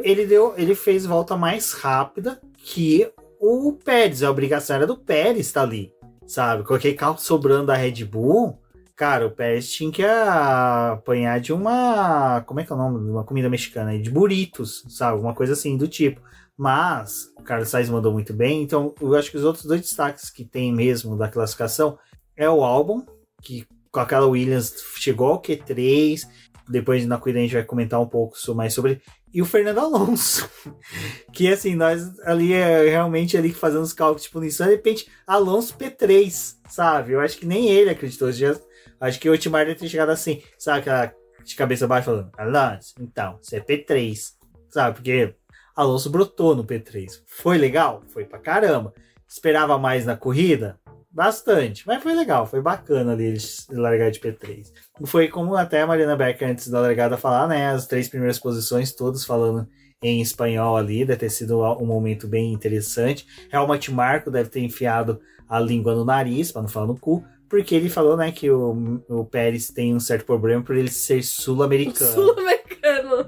Ele fez volta mais rápida que o Pérez. A obrigação era do Pérez estar ali, sabe? Com aquele carro sobrando da Red Bull, cara, o Pérez tinha que apanhar de uma... Como é que é o nome? De uma comida mexicana aí, de burritos, sabe? Alguma coisa assim do tipo. Mas o Carlos Sainz mandou muito bem, então eu acho que os outros dois destaques que tem mesmo da classificação é o Albon, que com aquela Williams chegou ao Q3, depois na corrida a gente vai comentar um pouco mais sobre, e o Fernando Alonso, que assim, nós ali realmente ali fazendo os cálculos de punição, de repente Alonso P3, sabe? Eu acho que nem ele acreditou, acho que o Otmar deve ter chegado assim, sabe, aquela de cabeça baixa falando, Alonso, então, você é P3, sabe? Porque Alonso brotou no P3. Foi legal? Foi pra caramba. Esperava mais na corrida? Bastante. Mas foi legal, foi bacana ali eles largar de P3. Foi como até a Mariana Becker, antes da largada, falar, né? As 3 primeiras posições, todos falando em espanhol ali. Deve ter sido um momento bem interessante. Helmut Marko deve ter enfiado a língua no nariz, pra não falar no cu. Porque ele falou, né, que o Pérez tem um certo problema por ele ser sul-americano. Sul-americano.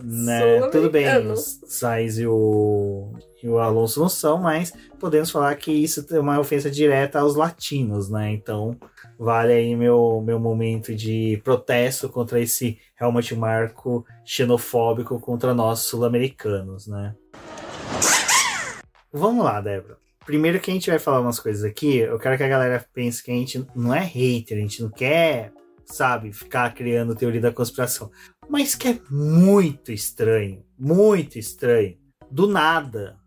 Né? Tudo bem, o Sainz e o Alonso não são, mas podemos falar que isso é uma ofensa direta aos latinos, né? Então, vale aí meu momento de protesto contra esse Helmut Marko xenofóbico contra nós sul-americanos, né? Vamos lá, Débora. Primeiro que a gente vai falar umas coisas aqui, eu quero que a galera pense que a gente não é hater, a gente não quer, sabe, ficar criando teoria da conspiração. Mas que é muito estranho, do nada,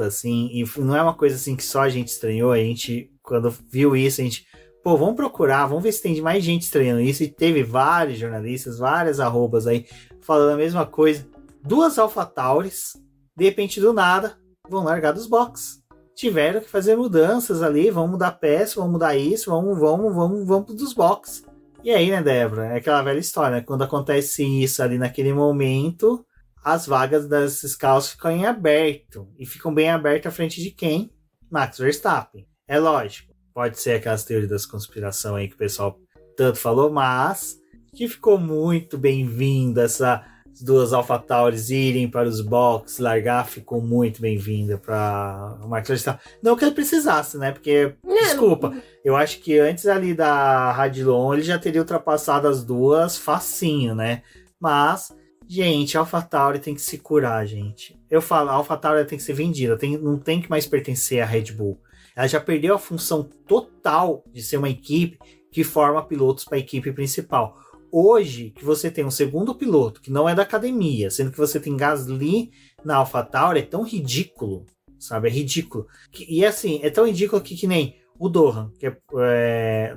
assim, e não é uma coisa assim que só a gente estranhou, a gente, quando viu isso, a gente, pô, vamos procurar, vamos ver se tem mais gente estranhando isso, e teve vários jornalistas, várias arrobas aí, falando a mesma coisa. 2 AlphaTauris, de repente do nada, vão largar dos boxes. Tiveram que fazer mudanças ali, vamos mudar peça, vamos mudar isso, vamos dos boxes. E aí, né, Débora, é aquela velha história, né? Quando acontece isso ali naquele momento, as vagas desses carros ficam em aberto, e ficam bem abertas à frente de quem? Max Verstappen. É lógico, pode ser aquelas teorias da conspiração aí que o pessoal tanto falou, mas que ficou muito bem-vinda essas 2 AlphaTauris irem para os boxes, largar, ficou muito bem-vinda para o Max Verstappen. Não que ele precisasse, né? Porque, desculpa, eu acho que antes ali da Radilon ele já teria ultrapassado as 2 facinho, né? Mas, gente, a AlphaTauri tem que se curar, gente. Eu falo, a AlphaTauri tem que ser vendida, não tem que mais pertencer à Red Bull. Ela já perdeu a função total de ser uma equipe que forma pilotos para a equipe principal. Hoje, que você tem um segundo piloto que não é da academia, sendo que você tem Gasly na AlphaTauri, é tão ridículo, sabe? É ridículo. E assim, é tão ridículo que nem o Dohan, que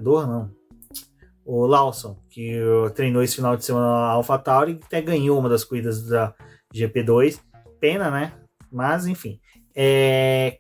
Dohan não. O Lawson, que treinou esse final de semana na AlphaTauri e até ganhou uma das corridas da GP2. Pena, né? Mas, enfim.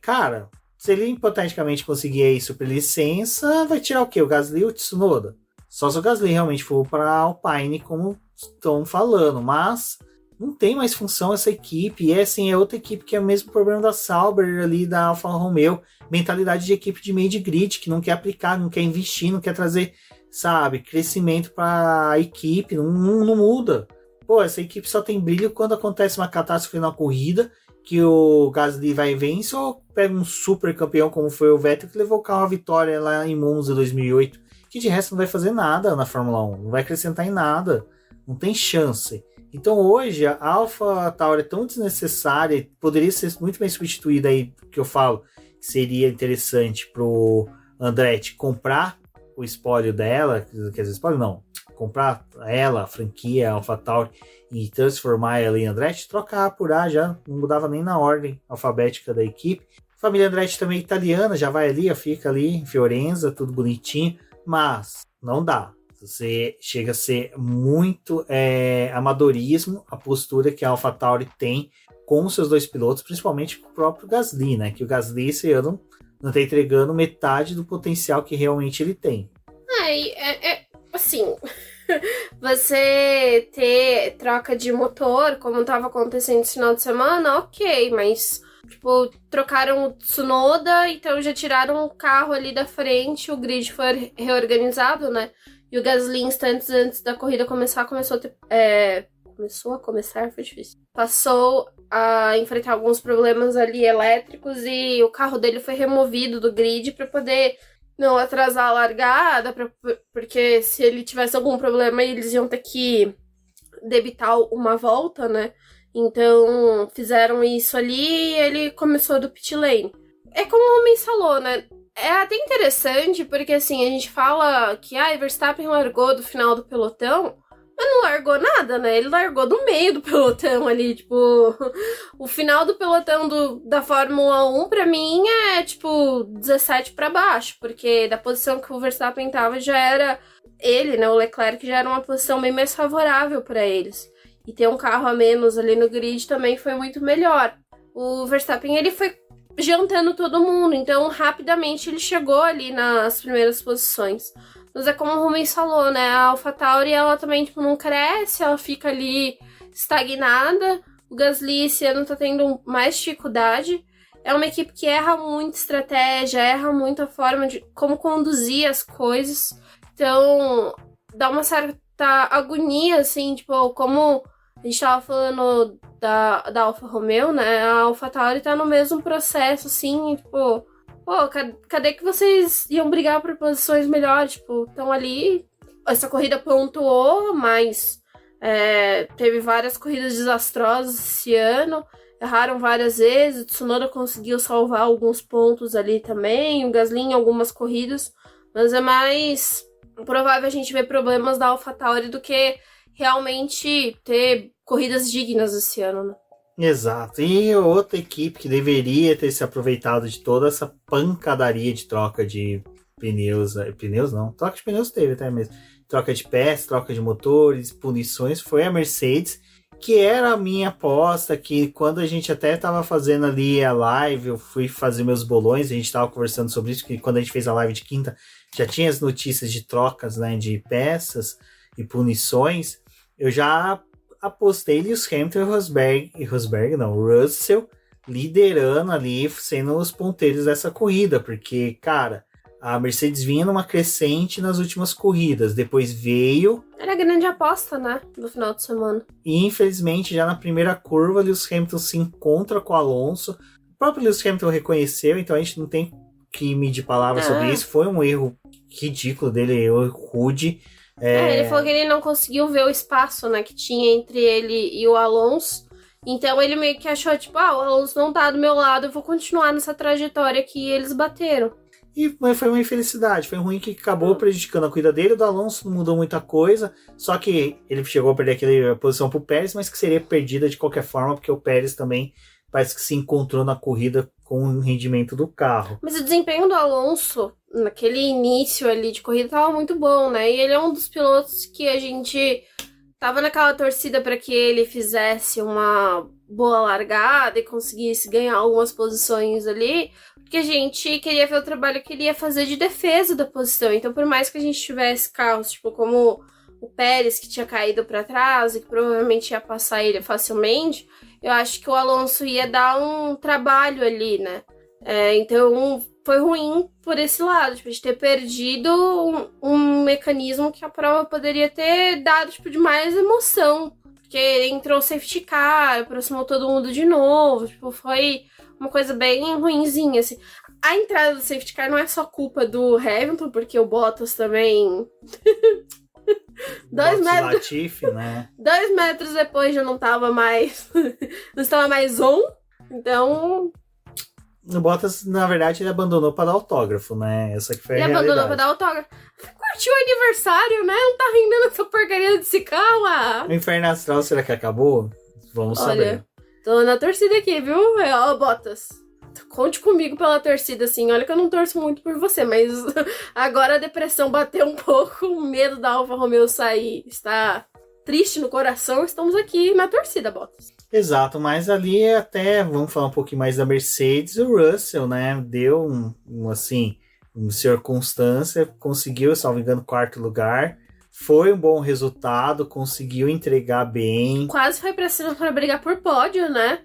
Cara, se ele hipoteticamente conseguir aí super licença, vai tirar o quê? O Gasly ou o Tsunoda? Só se o Gasly realmente for para a Alpine, como estão falando, mas não tem mais função essa equipe, e assim, é outra equipe que é o mesmo problema da Sauber ali, da Alfa Romeo, mentalidade de equipe de meio de grid, que não quer aplicar, não quer investir, não quer trazer, sabe, crescimento para a equipe, não muda. Pô, essa equipe só tem brilho quando acontece uma catástrofe na corrida, que o Gasly vai e vence, ou pega um super campeão como foi o Vettel, que levou o carro à vitória lá em Monza 2008, que de resto não vai fazer nada na Fórmula 1, não vai acrescentar em nada, não tem chance. Então hoje a AlphaTauri é tão desnecessária, poderia ser muito bem substituída aí, que eu falo, que seria interessante pro Andretti comprar o espólio dela, quer dizer, espólio não, comprar ela, a franquia, a AlphaTauri, e transformar ela em Andretti, trocar por A já, não mudava nem na ordem alfabética da equipe. A família Andretti também é italiana, já vai ali, fica ali em Fiorenza, tudo bonitinho. Mas não dá. Você chega a ser muito amadorismo a postura que a AlphaTauri tem com os seus 2 pilotos, principalmente com o próprio Gasly, né? Que o Gasly esse ano não está entregando metade do potencial que realmente ele tem. Assim, você ter troca de motor, como estava acontecendo esse final de semana, ok, mas Tipo, trocaram o Tsunoda, então já tiraram o carro ali da frente, o grid foi reorganizado, né? E o Gasly, instantes antes da corrida começar, começou a começar, foi difícil. Passou a enfrentar alguns problemas ali elétricos e o carro dele foi removido do grid para poder não atrasar a largada, porque se ele tivesse algum problema, eles iam ter que debitar uma volta, né? Então, fizeram isso ali e ele começou do pit lane. É como o homem falou, né? É até interessante, porque assim, a gente fala que Verstappen largou do final do pelotão, mas não largou nada, né? Ele largou do meio do pelotão ali, tipo... O final do pelotão da Fórmula 1, pra mim, é, tipo, 17 pra baixo, porque da posição que o Verstappen tava já era... Ele, né, o Leclerc, já era uma posição bem mais favorável pra eles. E ter um carro a menos ali no grid também foi muito melhor. O Verstappen, ele foi jantando todo mundo, então rapidamente ele chegou ali nas primeiras posições. Mas é como o Rubens falou, né? A AlphaTauri, ela também tipo, não cresce, ela fica ali estagnada. O Gasly esse ano tá tendo mais dificuldade. É uma equipe que erra muito estratégia, erra muito a forma de como conduzir as coisas. Então, dá uma certa agonia, assim, tipo, como a gente tava falando da Alfa Romeo, né? A AlphaTauri tá no mesmo processo, assim, tipo... Pô, cadê que vocês iam brigar por posições melhores? Tipo, estão ali... Essa corrida pontuou, mas teve várias corridas desastrosas esse ano. Erraram várias vezes. O Tsunoda conseguiu salvar alguns pontos ali também. O Gasly em algumas corridas. Mas é mais provável a gente ver problemas da AlphaTauri do que realmente ter corridas dignas esse ano, né? Exato. E outra equipe que deveria ter se aproveitado de toda essa pancadaria de troca de pneus. Pneus não. Troca de pneus teve até mesmo. Troca de peças, troca de motores, punições. Foi a Mercedes, que era a minha aposta, que quando a gente até estava fazendo ali a live, eu fui fazer meus bolões, a gente estava conversando sobre isso, que quando a gente fez a live de quinta, já tinha as notícias de trocas, né, de peças e punições. Eu já apostei Lewis Hamilton e Russell liderando ali, sendo os ponteiros dessa corrida, porque, cara, a Mercedes vinha numa crescente nas últimas corridas, depois veio... Era a grande aposta, né, no final de semana. E, infelizmente, já na primeira curva, Lewis Hamilton se encontra com o Alonso. O próprio Lewis Hamilton reconheceu, então a gente não tem que medir palavras sobre isso. Foi um erro ridículo dele, erro rude. Ele falou que ele não conseguiu ver o espaço, né, que tinha entre ele e o Alonso. Então ele meio que achou, tipo, o Alonso não tá do meu lado, eu vou continuar nessa trajetória que eles bateram. E foi uma infelicidade, foi ruim que acabou prejudicando a corrida dele. O do Alonso não mudou muita coisa, só que ele chegou a perder aquela posição pro Pérez, mas que seria perdida de qualquer forma, porque o Pérez também parece que se encontrou na corrida com o rendimento do carro. Mas o desempenho do Alonso, naquele início ali de corrida, tava muito bom, né? E ele é um dos pilotos que a gente tava naquela torcida para que ele fizesse uma boa largada e conseguisse ganhar algumas posições ali, porque a gente queria ver o trabalho que ele ia fazer de defesa da posição. Então, por mais que a gente tivesse carros, tipo, como o Pérez, que tinha caído para trás e que provavelmente ia passar ele facilmente, eu acho que o Alonso ia dar um trabalho ali, né? Então, foi ruim por esse lado, tipo, de ter perdido um mecanismo que a prova poderia ter dado, tipo, de mais emoção. Porque entrou o safety car, aproximou todo mundo de novo, tipo, foi uma coisa bem ruinzinha, assim. A entrada do safety car não é só culpa do Hamilton, porque o Bottas também... 2 metros... Latifi, né? 2 metros depois já não estava mais... não estava mais on, então... O Bottas, na verdade, ele abandonou para dar autógrafo, né? Essa que foi a realidade. Ele abandonou para dar autógrafo. Curtiu o aniversário, né? Não tá rendendo essa porcaria desse carro. O Inferno Astral, será que acabou? Vamos saber. Tô na torcida aqui, viu? Bottas. Conte comigo pela torcida, assim. Olha que eu não torço muito por você, mas agora a depressão bateu um pouco, o medo da Alfa Romeo sair está triste no coração. Estamos aqui na torcida, Bottas. Exato, mas ali até, vamos falar um pouquinho mais da Mercedes, o Russell, né, deu uma circunstância, conseguiu, salvo engano, 4º lugar, foi um bom resultado, conseguiu entregar bem. Quase foi pra cima pra brigar por pódio, né?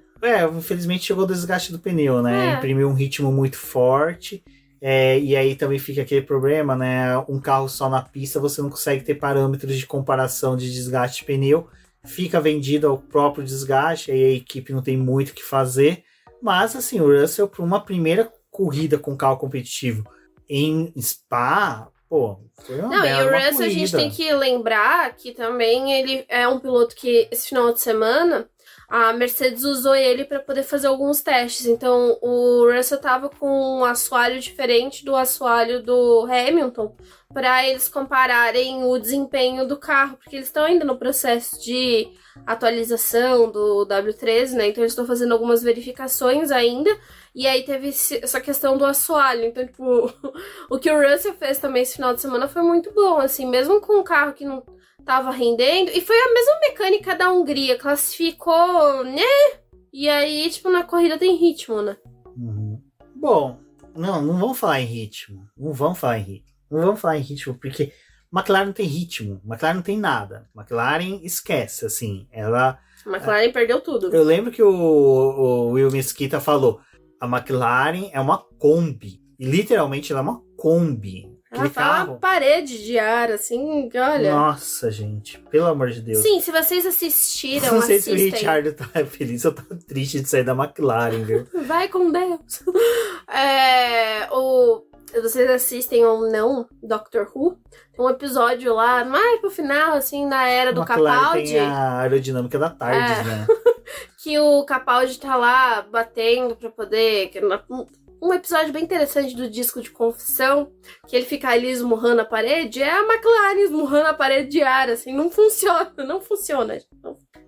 infelizmente chegou o desgaste do pneu, né? É. Imprimiu um ritmo muito forte. E aí também fica aquele problema, né? Um carro só na pista, você não consegue ter parâmetros de comparação de desgaste de pneu. Fica vendido ao próprio desgaste, aí a equipe não tem muito o que fazer. Mas, assim, o Russell, para uma primeira corrida com carro competitivo em Spa, pô, foi uma Não, e o Russell corrida. a gente tem que lembrar que também ele é um piloto que esse final de semana a Mercedes usou ele para poder fazer alguns testes. Então o Russell tava com um assoalho diferente do assoalho do Hamilton para eles compararem o desempenho do carro, porque eles estão ainda no processo de atualização do W13, né? Então eles estão fazendo algumas verificações ainda. E aí teve essa questão do assoalho. Então, tipo, o que o Russell fez também esse final de semana foi muito bom, assim, mesmo com um carro que não tava rendendo. E foi a mesma mecânica da Hungria, classificou, né? E aí, tipo, na corrida tem ritmo, né? Uhum. Bom, não vamos falar em ritmo. Não vamos falar em ritmo, porque McLaren não tem ritmo. McLaren não tem nada. McLaren esquece, assim. A McLaren perdeu tudo. Eu lembro que o Will Mesquita falou: a McLaren é uma Kombi. E literalmente ela é uma Kombi. Ela tá uma parede de ar, assim, olha. Nossa, gente, pelo amor de Deus. Sim, se vocês assistiram, não sei se o assistem. Richard tá feliz ou tá triste de sair da McLaren, viu? Vai com Deus. Vocês assistem ou não Doctor Who? Tem um episódio lá, mais pro final, assim, da era do Capaldi. Tem a aerodinâmica da TARDIS, né? Que o Capaldi tá lá batendo pra poder... Um episódio bem interessante do disco de confissão, que ele fica ali esmurrando a parede, é a McLaren esmurrando a parede de ar, assim, não funciona.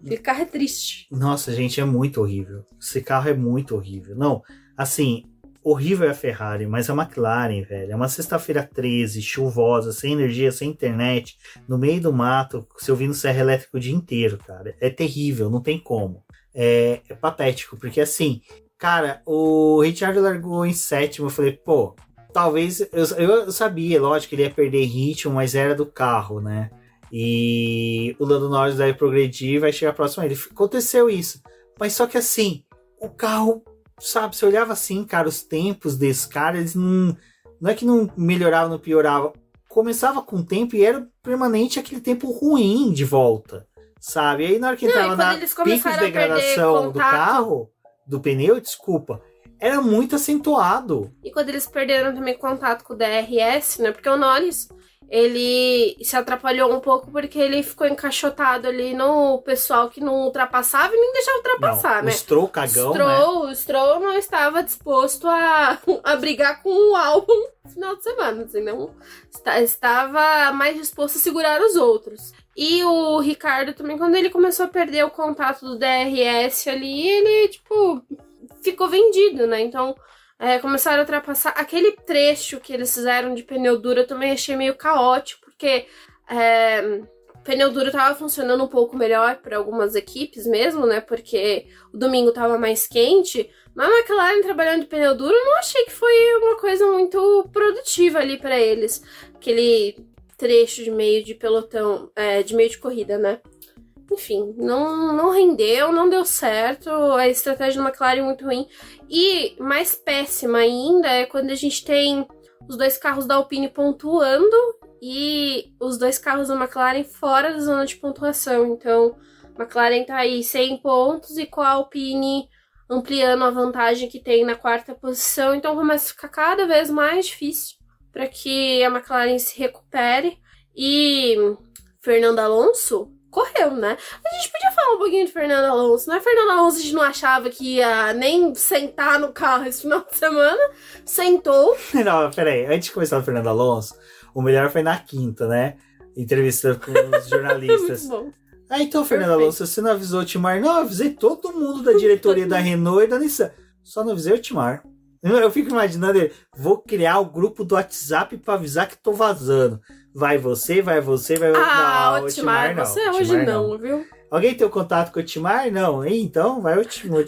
Esse carro é triste. Nossa, gente, é muito horrível. Esse carro é muito horrível. Não, assim, horrível é a Ferrari, mas a McLaren, velho, é uma sexta-feira 13, chuvosa, sem energia, sem internet, no meio do mato, se ouvindo serra elétrica o dia inteiro, cara. É terrível, não tem como. É patético, porque assim... Cara, o Richard largou em sétimo. Eu falei, pô, talvez... Eu sabia, lógico, que ele ia perder ritmo, mas era do carro, né? E o Lando Norris vai progredir e vai chegar próximo a ele. Aconteceu isso. Mas só que assim, o carro, sabe, você olhava assim, cara, os tempos desse cara, eles não é que não melhoravam, não pioravam. Começava com o tempo e era permanente aquele tempo ruim de volta, sabe? E aí na hora que entrava na pico de degradação do carro... do pneu, desculpa, era muito acentuado. E quando eles perderam também contato com o DRS, né? Porque o Norris, ele se atrapalhou um pouco porque ele ficou encaixotado ali no pessoal que não ultrapassava e nem deixava ultrapassar, né? O Stroll cagão, né? O Stroll não estava disposto a brigar com o Albon no final de semana, assim, não estava mais disposto a segurar os outros. E o Ricardo também, quando ele começou a perder o contato do DRS ali, ele, tipo, ficou vendido, né? Então, começaram a ultrapassar. Aquele trecho que eles fizeram de pneu duro eu também achei meio caótico, porque o pneu duro tava funcionando um pouco melhor para algumas equipes mesmo, né? Porque o domingo tava mais quente. Mas a McLaren trabalhando de pneu duro, eu não achei que foi uma coisa muito produtiva ali para eles. Aquele... trecho de meio de pelotão, de meio de corrida, né? Enfim, não rendeu, não deu certo, a estratégia da McLaren é muito ruim. E mais péssima ainda é quando a gente tem os dois carros da Alpine pontuando e os dois carros da McLaren fora da zona de pontuação. Então, a McLaren tá aí 100 pontos e com a Alpine ampliando a vantagem que tem na quarta posição. Então, começa a ficar cada vez mais difícil para que a McLaren se recupere. E Fernando Alonso correu, né? A gente podia falar um pouquinho de Fernando Alonso, né? Fernando Alonso, a gente não achava que ia nem sentar no carro esse final de semana. Sentou. Não, peraí. Antes de começar o Fernando Alonso, o melhor foi na quinta, né? Entrevista com os jornalistas. Muito bom. Então, Fernando Alonso, você não avisou o Timar? Não, eu avisei todo mundo da diretoria da Renault e da Nissan. Só não avisei o Timar. Eu fico imaginando ele, vou criar o grupo do WhatsApp pra avisar que tô vazando. Vai você, vai não, o Timar não. Você hoje não, viu? Alguém tem o contato com o Timar? Não. Então, vai o Timar.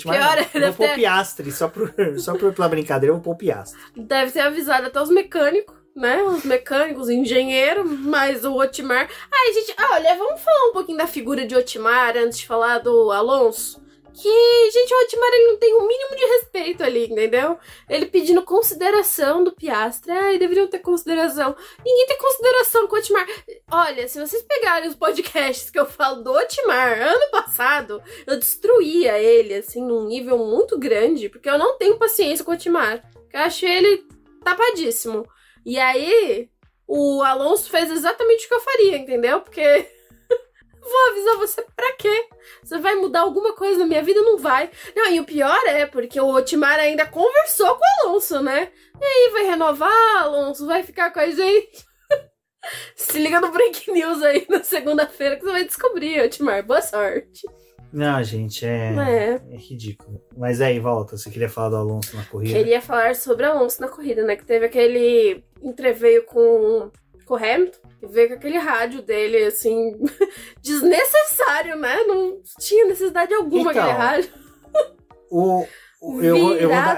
Eu vou pôr Piastri, só pela brincadeira, eu vou pôr Piastri. Deve ter avisado até os mecânicos, né? Os mecânicos, engenheiros, mas o Otmar... Ai, gente, olha, vamos falar um pouquinho da figura de Otmar antes de falar do Alonso? que, gente, o Otmar, ele não tem o mínimo de respeito ali, entendeu? Ele pedindo consideração do Piastri. Ai, deveriam ter consideração. Ninguém tem consideração com o Otmar. Olha, se vocês pegarem os podcasts que eu falo do Otmar ano passado, eu destruía ele, assim, num nível muito grande, porque eu não tenho paciência com o Otmar. Eu acho ele tapadíssimo. E aí, o Alonso fez exatamente o que eu faria, entendeu? Porque... Vou avisar você pra quê? Você vai mudar alguma coisa na minha vida? Não vai. Não, e o pior é porque o Otmar ainda conversou com o Alonso, né? E aí, vai renovar, Alonso? Vai ficar com a gente? Se liga no Break News aí na segunda-feira que você vai descobrir, Otmar. Boa sorte. Não, gente, é ridículo. Mas aí, volta, você queria falar do Alonso na corrida? Queria falar sobre o Alonso na corrida, né? Que teve aquele entreveio com o Hamilton. Ver com aquele rádio dele, assim, desnecessário, né? Não tinha necessidade alguma então, aquele rádio. Eu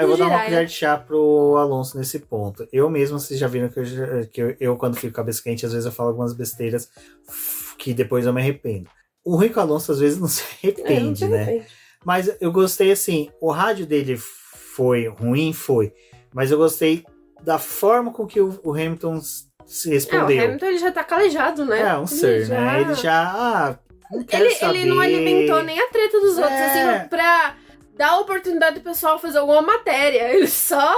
vou dar uma colher de chá pro Alonso nesse ponto. Eu mesmo, vocês já viram que eu quando fico cabeça quente, às vezes eu falo algumas besteiras que depois eu me arrependo. O Rico Alonso, às vezes, não se arrepende, né? Mas eu gostei, assim, o rádio dele foi ruim, foi. Mas eu gostei da forma com que o Hamilton se respondeu. O Hamilton ele já tá calejado, né? Né? Ele já... não quero saber. Ele não alimentou nem a treta dos outros, assim, pra dar a oportunidade do pessoal fazer alguma matéria. Ele só...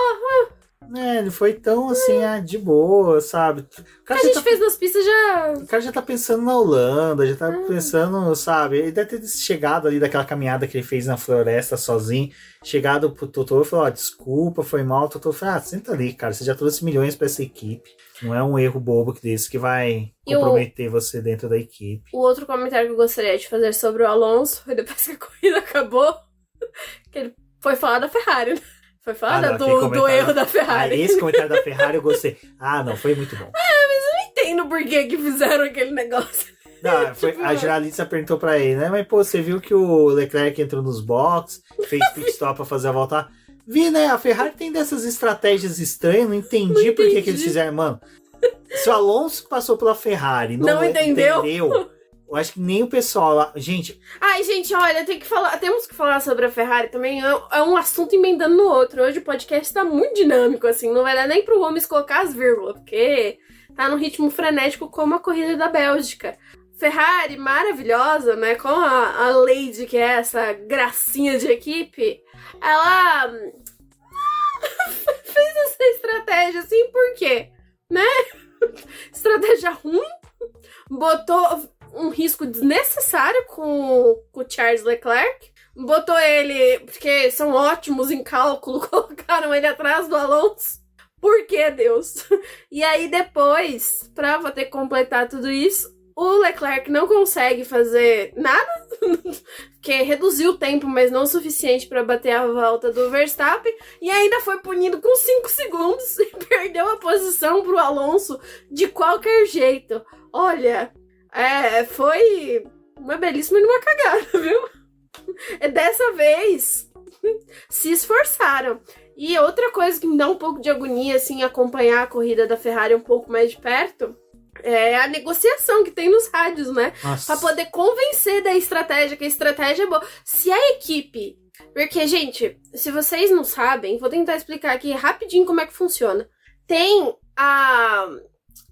ele foi tão, assim, de boa, sabe? O que a gente fez nas pistas já... O cara já tá pensando na Holanda, já tá pensando, sabe? Ele deve ter chegado ali daquela caminhada que ele fez na floresta sozinho, chegado pro Totoro e falou, desculpa, foi mal. O Totoro falou, senta ali, cara, você já trouxe milhões pra essa equipe. Não é um erro bobo desse que vai comprometer você dentro da equipe. O outro comentário que eu gostaria de fazer sobre o Alonso foi depois que a corrida acabou, que ele foi falar da Ferrari, né? Foi falar do erro da Ferrari. Esse comentário da Ferrari eu gostei. Não, foi muito bom. Mas eu não entendo por que fizeram aquele negócio. Não, a jornalista perguntou pra ele, né? Mas, pô, você viu que o Leclerc entrou nos boxes, fez pit stop pra fazer a volta? Vi, né? A Ferrari tem dessas estratégias estranhas, não entendi por que eles fizeram. Mano, se o Alonso passou pela Ferrari não entendeu, eu acho que nem o pessoal lá... Gente... Ai, gente, olha, temos que falar sobre a Ferrari também. É um assunto emendando no outro. Hoje o podcast tá muito dinâmico, assim. Não vai dar nem pro Gomes colocar as vírgulas, porque tá num ritmo frenético como a corrida da Bélgica. Ferrari, maravilhosa, né? Com a Lady, que é essa gracinha de equipe, ela fez essa estratégia, assim, por quê? Né? Estratégia ruim, botou um risco desnecessário com o Charles Leclerc, botou ele, porque são ótimos em cálculo, colocaram ele atrás do Alonso. Por que, Deus? E aí depois, pra poder completar tudo isso, o Leclerc não consegue fazer nada, porque reduziu o tempo, mas não o suficiente para bater a volta do Verstappen, e ainda foi punido com 5 segundos e perdeu a posição pro Alonso de qualquer jeito. Olha, foi uma belíssima e uma cagada, viu? Dessa vez, se esforçaram. E outra coisa que me dá um pouco de agonia, assim, acompanhar a corrida da Ferrari um pouco mais de perto, é a negociação que tem nos rádios, né? Nossa. Pra poder convencer da estratégia, que a estratégia é boa. Se a equipe... Porque, gente, se vocês não sabem, vou tentar explicar aqui rapidinho como é que funciona. Tem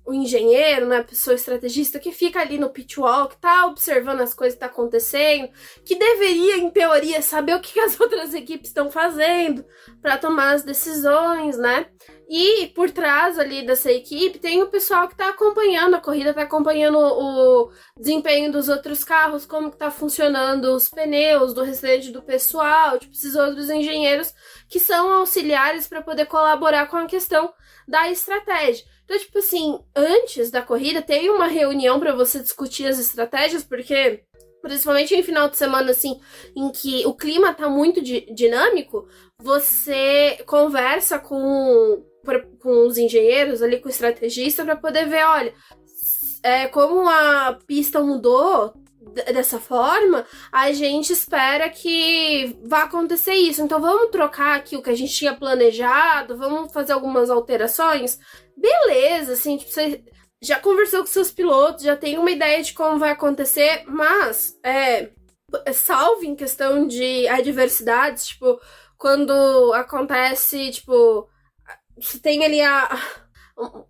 o engenheiro, né, a pessoa estrategista que fica ali no pit wall, que tá observando as coisas que tá acontecendo, que deveria, em teoria, saber o que as outras equipes estão fazendo para tomar as decisões, né? E por trás ali dessa equipe tem o pessoal que tá acompanhando a corrida, tá acompanhando o desempenho dos outros carros, como que tá funcionando os pneus do restante do pessoal, tipo, esses outros engenheiros que são auxiliares para poder colaborar com a questão da estratégia. Então, tipo assim, antes da corrida tem uma reunião para você discutir as estratégias, porque principalmente em final de semana, assim, em que o clima tá muito dinâmico, você conversa com os engenheiros ali, com o estrategista, para poder ver, olha, como a pista mudou dessa forma, a gente espera que vá acontecer isso. Então vamos trocar aqui o que a gente tinha planejado, vamos fazer algumas alterações. Beleza, assim, tipo, você já conversou com seus pilotos, já tem uma ideia de como vai acontecer, mas salvo em questão de adversidades, tipo, quando acontece, tipo, você tem ali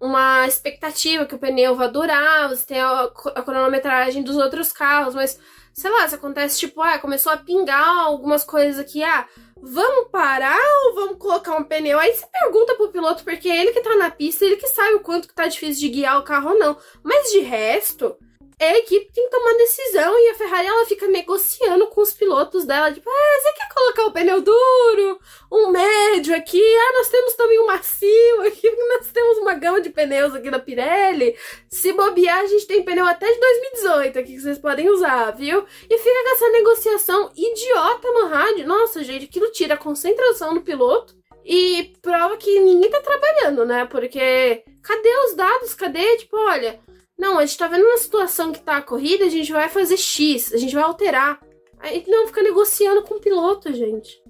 uma expectativa que o pneu vai durar, você tem a cronometragem dos outros carros, mas, sei lá, se acontece, tipo, começou a pingar algumas coisas aqui, vamos parar ou vamos colocar um pneu? Aí você pergunta pro piloto, porque é ele que tá na pista, ele que sabe o quanto que tá difícil de guiar o carro ou não. Mas de resto, é a equipe que tem que tomar decisão, e a Ferrari, ela fica negociando com os pilotos dela, tipo, você quer colocar o pneu duro, um médio aqui, nós temos também um macio aqui, nós temos uma gama de pneus aqui da Pirelli, se bobear, a gente tem pneu até de 2018 aqui que vocês podem usar, viu? E fica com essa negociação idiota no rádio. Nossa, gente, aquilo tira a concentração do piloto e prova que ninguém tá trabalhando, né? Porque cadê os dados? Cadê, tipo, olha... Não, a gente tá vendo uma situação que tá a corrida, a gente vai fazer X, a gente vai alterar. Aí não fica negociando com o piloto, gente.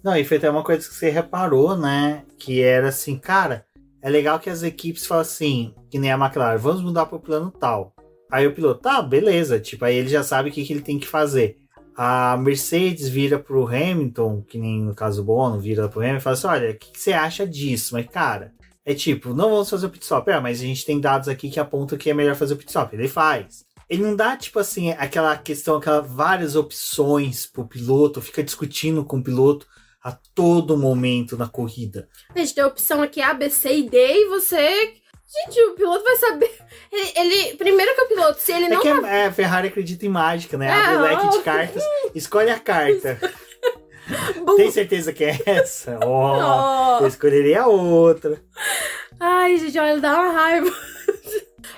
Não, e foi até uma coisa que você reparou, né? Que era assim, cara, é legal que as equipes falam assim, que nem a McLaren, vamos mudar pro plano tal. Aí o piloto, tá, beleza, tipo, aí ele já sabe o que ele tem que fazer. A Mercedes vira pro Hamilton, que nem no caso o Bono, vira pro Hamilton e fala assim, olha, o que você acha disso? Mas, cara... É tipo, não vamos fazer o pit stop. Mas a gente tem dados aqui que apontam que é melhor fazer o pit stop. Ele faz. Ele não dá, tipo assim, aquela questão, várias opções pro piloto, fica discutindo com o piloto a todo momento na corrida. A gente tem a opção aqui A, B, C e D, e você... Gente, o piloto vai saber... Ele primeiro que o piloto, se ele não... A Ferrari acredita em mágica, né? Abre o leque de cartas, escolhe a carta. Tem certeza que é essa? Eu escolheria a outra. Ai, gente, olha, dá uma raiva.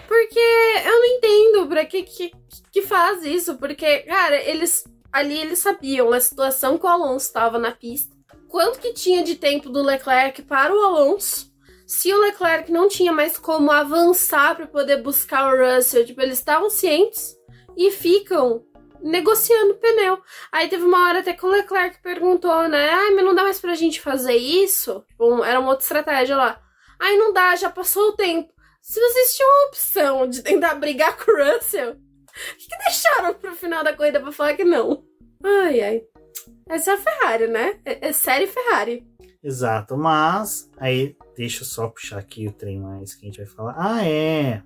Porque eu não entendo pra que faz isso. Porque, cara, eles sabiam a situação que o Alonso estava na pista. Quanto que tinha de tempo do Leclerc para o Alonso. Se o Leclerc não tinha mais como avançar pra poder buscar o Russell. Tipo, eles estavam cientes e ficam... negociando o pneu. Aí teve uma hora até que o Leclerc perguntou, né? Mas não dá mais pra gente fazer isso? Tipo, era uma outra estratégia lá. Não dá, já passou o tempo. Se vocês tinham a opção de tentar brigar com o Russell, por que deixaram pro final da corrida pra falar que não? Ai. Essa é a Ferrari, né? É série Ferrari. Exato, mas... Aí, deixa eu só puxar aqui o trem mais que a gente vai falar. É.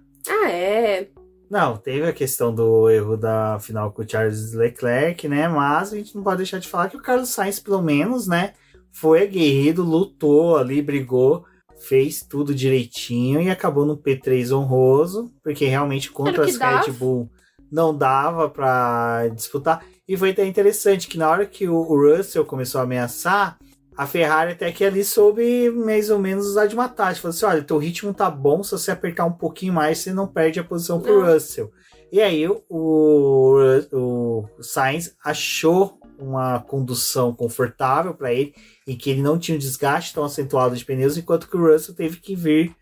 Não, teve a questão do erro da final com o Charles Leclerc, né? Mas a gente não pode deixar de falar que o Carlos Sainz, pelo menos, né? Foi aguerrido, lutou ali, brigou, fez tudo direitinho e acabou no P3 honroso, porque realmente contra as Red Bull não dava pra disputar. E foi até interessante que na hora que o Russell começou a ameaçar, a Ferrari até que ali soube mais ou menos usar de uma tática. Falou assim, olha, teu ritmo tá bom, se você apertar um pouquinho mais, você não perde a posição pro Russell. E aí o Sainz achou uma condução confortável para ele, em que ele não tinha um desgaste tão acentuado de pneus, enquanto que o Russell teve que vir,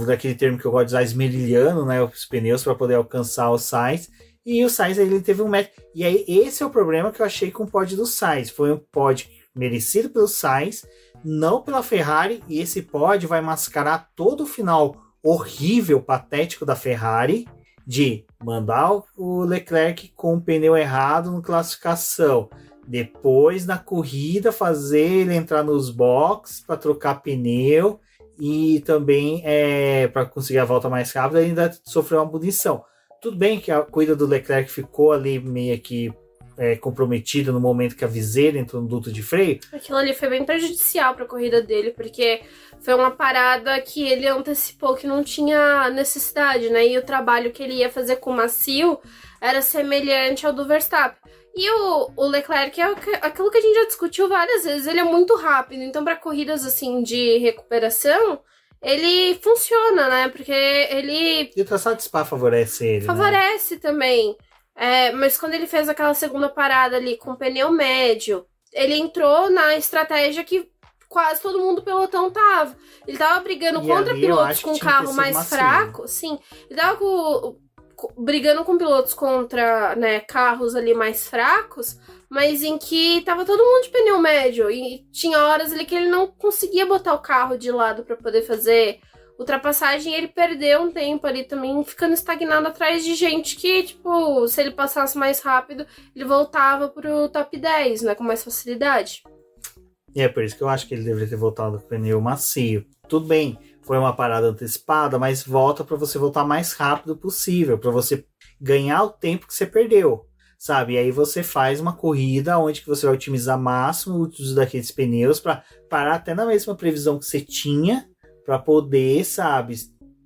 daquele termo que eu gosto de usar, esmerilhando, né, os pneus para poder alcançar o Sainz. E o Sainz ele teve um match. E aí esse é o problema que eu achei com o pódio do Sainz. Foi um pódio merecido pelo Sainz, não pela Ferrari, e esse pódio vai mascarar todo o final horrível, patético da Ferrari, de mandar o Leclerc com o pneu errado na classificação, depois na corrida fazer ele entrar nos boxes para trocar pneu e também para conseguir a volta mais rápida, ainda sofreu uma punição. Tudo bem que a corrida do Leclerc ficou ali meio que comprometida no momento que a viseira entrou no duto de freio. Aquilo ali foi bem prejudicial para a corrida dele, porque foi uma parada que ele antecipou que não tinha necessidade, né? E o trabalho que ele ia fazer com o macio era semelhante ao do Verstappen. E o Leclerc é aquilo que a gente já discutiu várias vezes, ele é muito rápido, então para corridas assim de recuperação, ele funciona, né? Porque ele... E o traçado de Spa favorece ele, favorece, né? Também. Mas quando ele fez aquela segunda parada ali com pneu médio, ele entrou na estratégia que quase todo mundo do pelotão tava. Ele tava brigando contra pilotos com carro mais fraco. Sim, ele tava brigando com pilotos contra, né, carros ali mais fracos, mas em que tava todo mundo de pneu médio. E tinha horas ali que ele não conseguia botar o carro de lado para poder fazer ultrapassagem, ele perdeu um tempo ali também, ficando estagnado atrás de gente que, tipo, se ele passasse mais rápido, ele voltava pro top 10, né, com mais facilidade. E é por isso que eu acho que ele deveria ter voltado com o pneu macio. Tudo bem, foi uma parada antecipada, mas volta para você voltar mais rápido possível, para você ganhar o tempo que você perdeu, sabe? E aí você faz uma corrida onde que você vai otimizar máximo o uso daqueles pneus para parar até na mesma previsão que você tinha, para poder, sabe,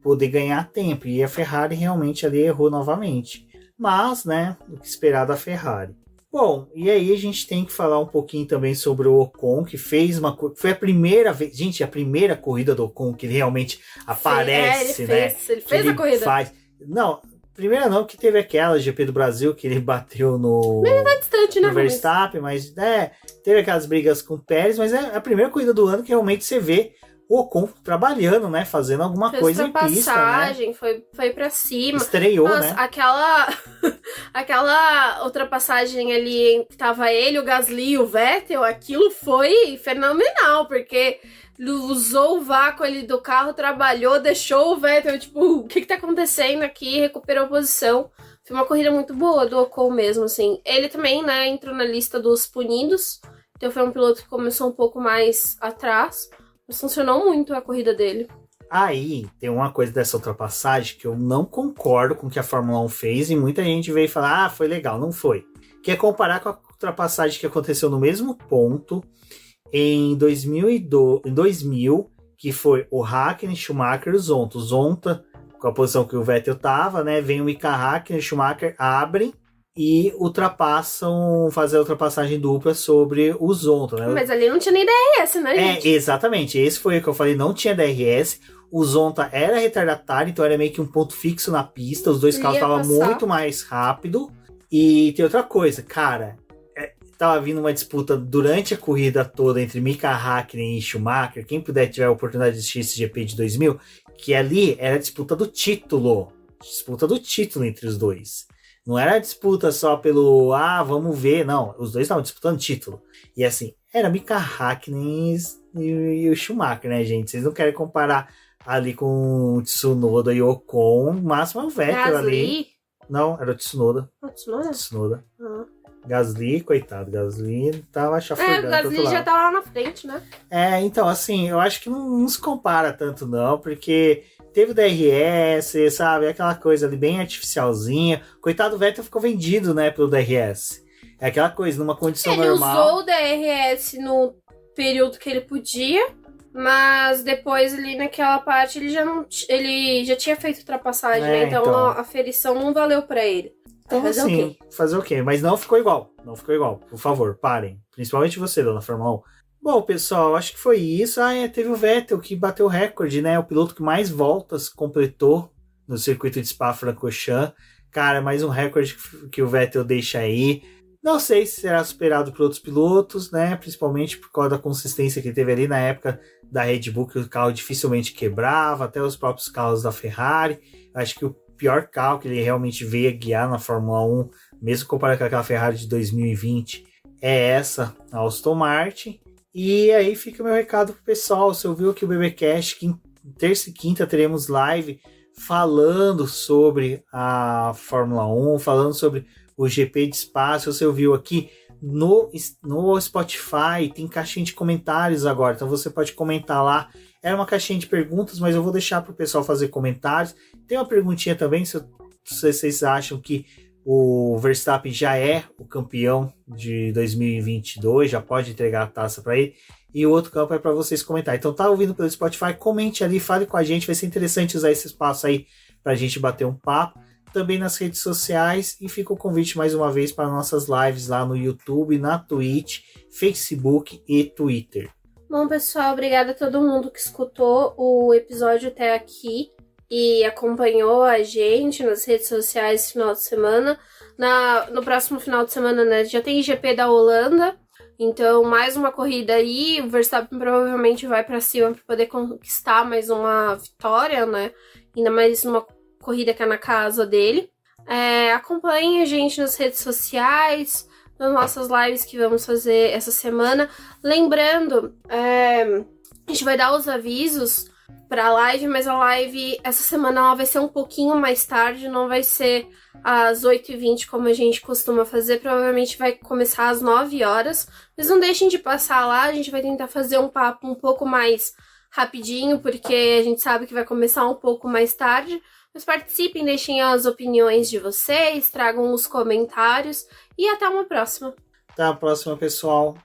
poder ganhar tempo. E a Ferrari realmente ali errou novamente. Mas, né, o que esperar da Ferrari. Bom, e aí a gente tem que falar um pouquinho também sobre o Ocon, que fez foi a primeira vez, gente, a primeira corrida do Ocon que ele realmente aparece, ele fez a corrida. Não, primeira não, que teve aquela GP do Brasil que ele bateu no... Mas tá distante, né? No Verstappen, mas teve aquelas brigas com o Pérez, mas é a primeira corrida do ano que realmente você vê o Ocon trabalhando, né? Fazendo alguma coisa em pista, né? Foi pra cima. Estreou, né? Aquela ultrapassagem ali que tava ele, o Gasly e o Vettel, aquilo foi fenomenal, porque usou o vácuo ali do carro, trabalhou, deixou o Vettel, tipo, o que tá acontecendo aqui? Recuperou a posição. Foi uma corrida muito boa do Ocon mesmo, assim. Ele também, né, entrou na lista dos punidos, então foi um piloto que começou um pouco mais atrás. Mas funcionou muito a corrida dele. Aí, tem uma coisa dessa ultrapassagem que eu não concordo com o que a Fórmula 1 fez e muita gente veio falar, foi legal, não foi. Que é comparar com a ultrapassagem que aconteceu no mesmo ponto em 2000, que foi o Hakkinen, Schumacher e o Zonta. O Zonta, com a posição que o Vettel tava, né, vem o Mika Hakkinen e o Schumacher abrem e fazer a ultrapassagem dupla sobre o Zonta, né? Mas ali não tinha nem DRS, né, gente? Exatamente. Esse foi o que eu falei, não tinha DRS. O Zonta era retardatário, então era meio que um ponto fixo na pista. Os dois carros estavam muito mais rápido. E tem outra coisa, cara. Tava vindo uma disputa durante a corrida toda entre Mika Hakkinen e Schumacher. Quem puder tiver a oportunidade de assistir esse GP de 2000, que ali era a disputa do título. Disputa do título entre os dois. Não era disputa só pelo, vamos ver, não. Os dois estavam disputando título. E assim, era Mika Hakkinen e o Schumacher, né, gente? Vocês não querem comparar ali com o Tsunoda e o Ocon. O máximo é o Vettel ali. Não, era o Tsunoda. Tsunoda. Gasly, coitado. Gasly tava chafurdando. O Gasly já tava lá na frente, né? Então, assim, eu acho que não se compara tanto, não, porque... Teve o DRS, sabe? Aquela coisa ali bem artificialzinha. Coitado, o Vettel ficou vendido, né, pelo DRS. É aquela coisa, numa condição normal. Ele usou o DRS no período que ele podia, mas depois ali naquela parte ele já tinha feito ultrapassagem, né? Então a aferição não valeu pra ele. Então, fazer o quê? Mas não ficou igual. Não ficou igual. Por favor, parem. Principalmente você, dona Fórmula 1. Bom, pessoal, acho que foi isso. Teve o Vettel que bateu o recorde, né? O piloto que mais voltas completou no circuito de Spa-Francorchamps. Cara, mais um recorde que o Vettel deixa aí. Não sei se será superado por outros pilotos, né? Principalmente por causa da consistência que ele teve ali na época da Red Bull, que o carro dificilmente quebrava, até os próprios carros da Ferrari. Acho que o pior carro que ele realmente veio a guiar na Fórmula 1, mesmo comparado com aquela Ferrari de 2020, é essa, a Aston Martin. E aí fica o meu recado pro pessoal. Você ouviu aqui o BBcast, que terça e quinta teremos live falando sobre a Fórmula 1, falando sobre o GP de Spa. Se você ouviu aqui no Spotify, tem caixinha de comentários agora, então você pode comentar lá. Era uma caixinha de perguntas, mas eu vou deixar pro pessoal fazer comentários. Tem uma perguntinha também, se vocês acham que o Verstappen já é o campeão de 2022, já pode entregar a taça para ele. E o outro campo é para vocês comentar. Então tá ouvindo pelo Spotify, comente ali, fale com a gente. Vai ser interessante usar esse espaço aí para a gente bater um papo. Também nas redes sociais. E fica o convite mais uma vez para nossas lives lá no YouTube, na Twitch, Facebook e Twitter. Bom, pessoal, obrigada a todo mundo que escutou o episódio até aqui e acompanhou a gente nas redes sociais esse final de semana. No próximo final de semana, né, já tem GP da Holanda, então mais uma corrida aí. O Verstappen provavelmente vai para cima para poder conquistar mais uma vitória, né? Ainda mais numa corrida que é na casa dele. Acompanhe a gente nas redes sociais, nas nossas lives que vamos fazer essa semana. Lembrando, a gente vai dar os avisos pra live, mas a live essa semana ela vai ser um pouquinho mais tarde, não vai ser às 8h20 como a gente costuma fazer, provavelmente vai começar às 9 horas, mas não deixem de passar lá, a gente vai tentar fazer um papo um pouco mais rapidinho, porque a gente sabe que vai começar um pouco mais tarde, mas participem, deixem as opiniões de vocês, tragam os comentários e até uma próxima. Até a próxima, pessoal.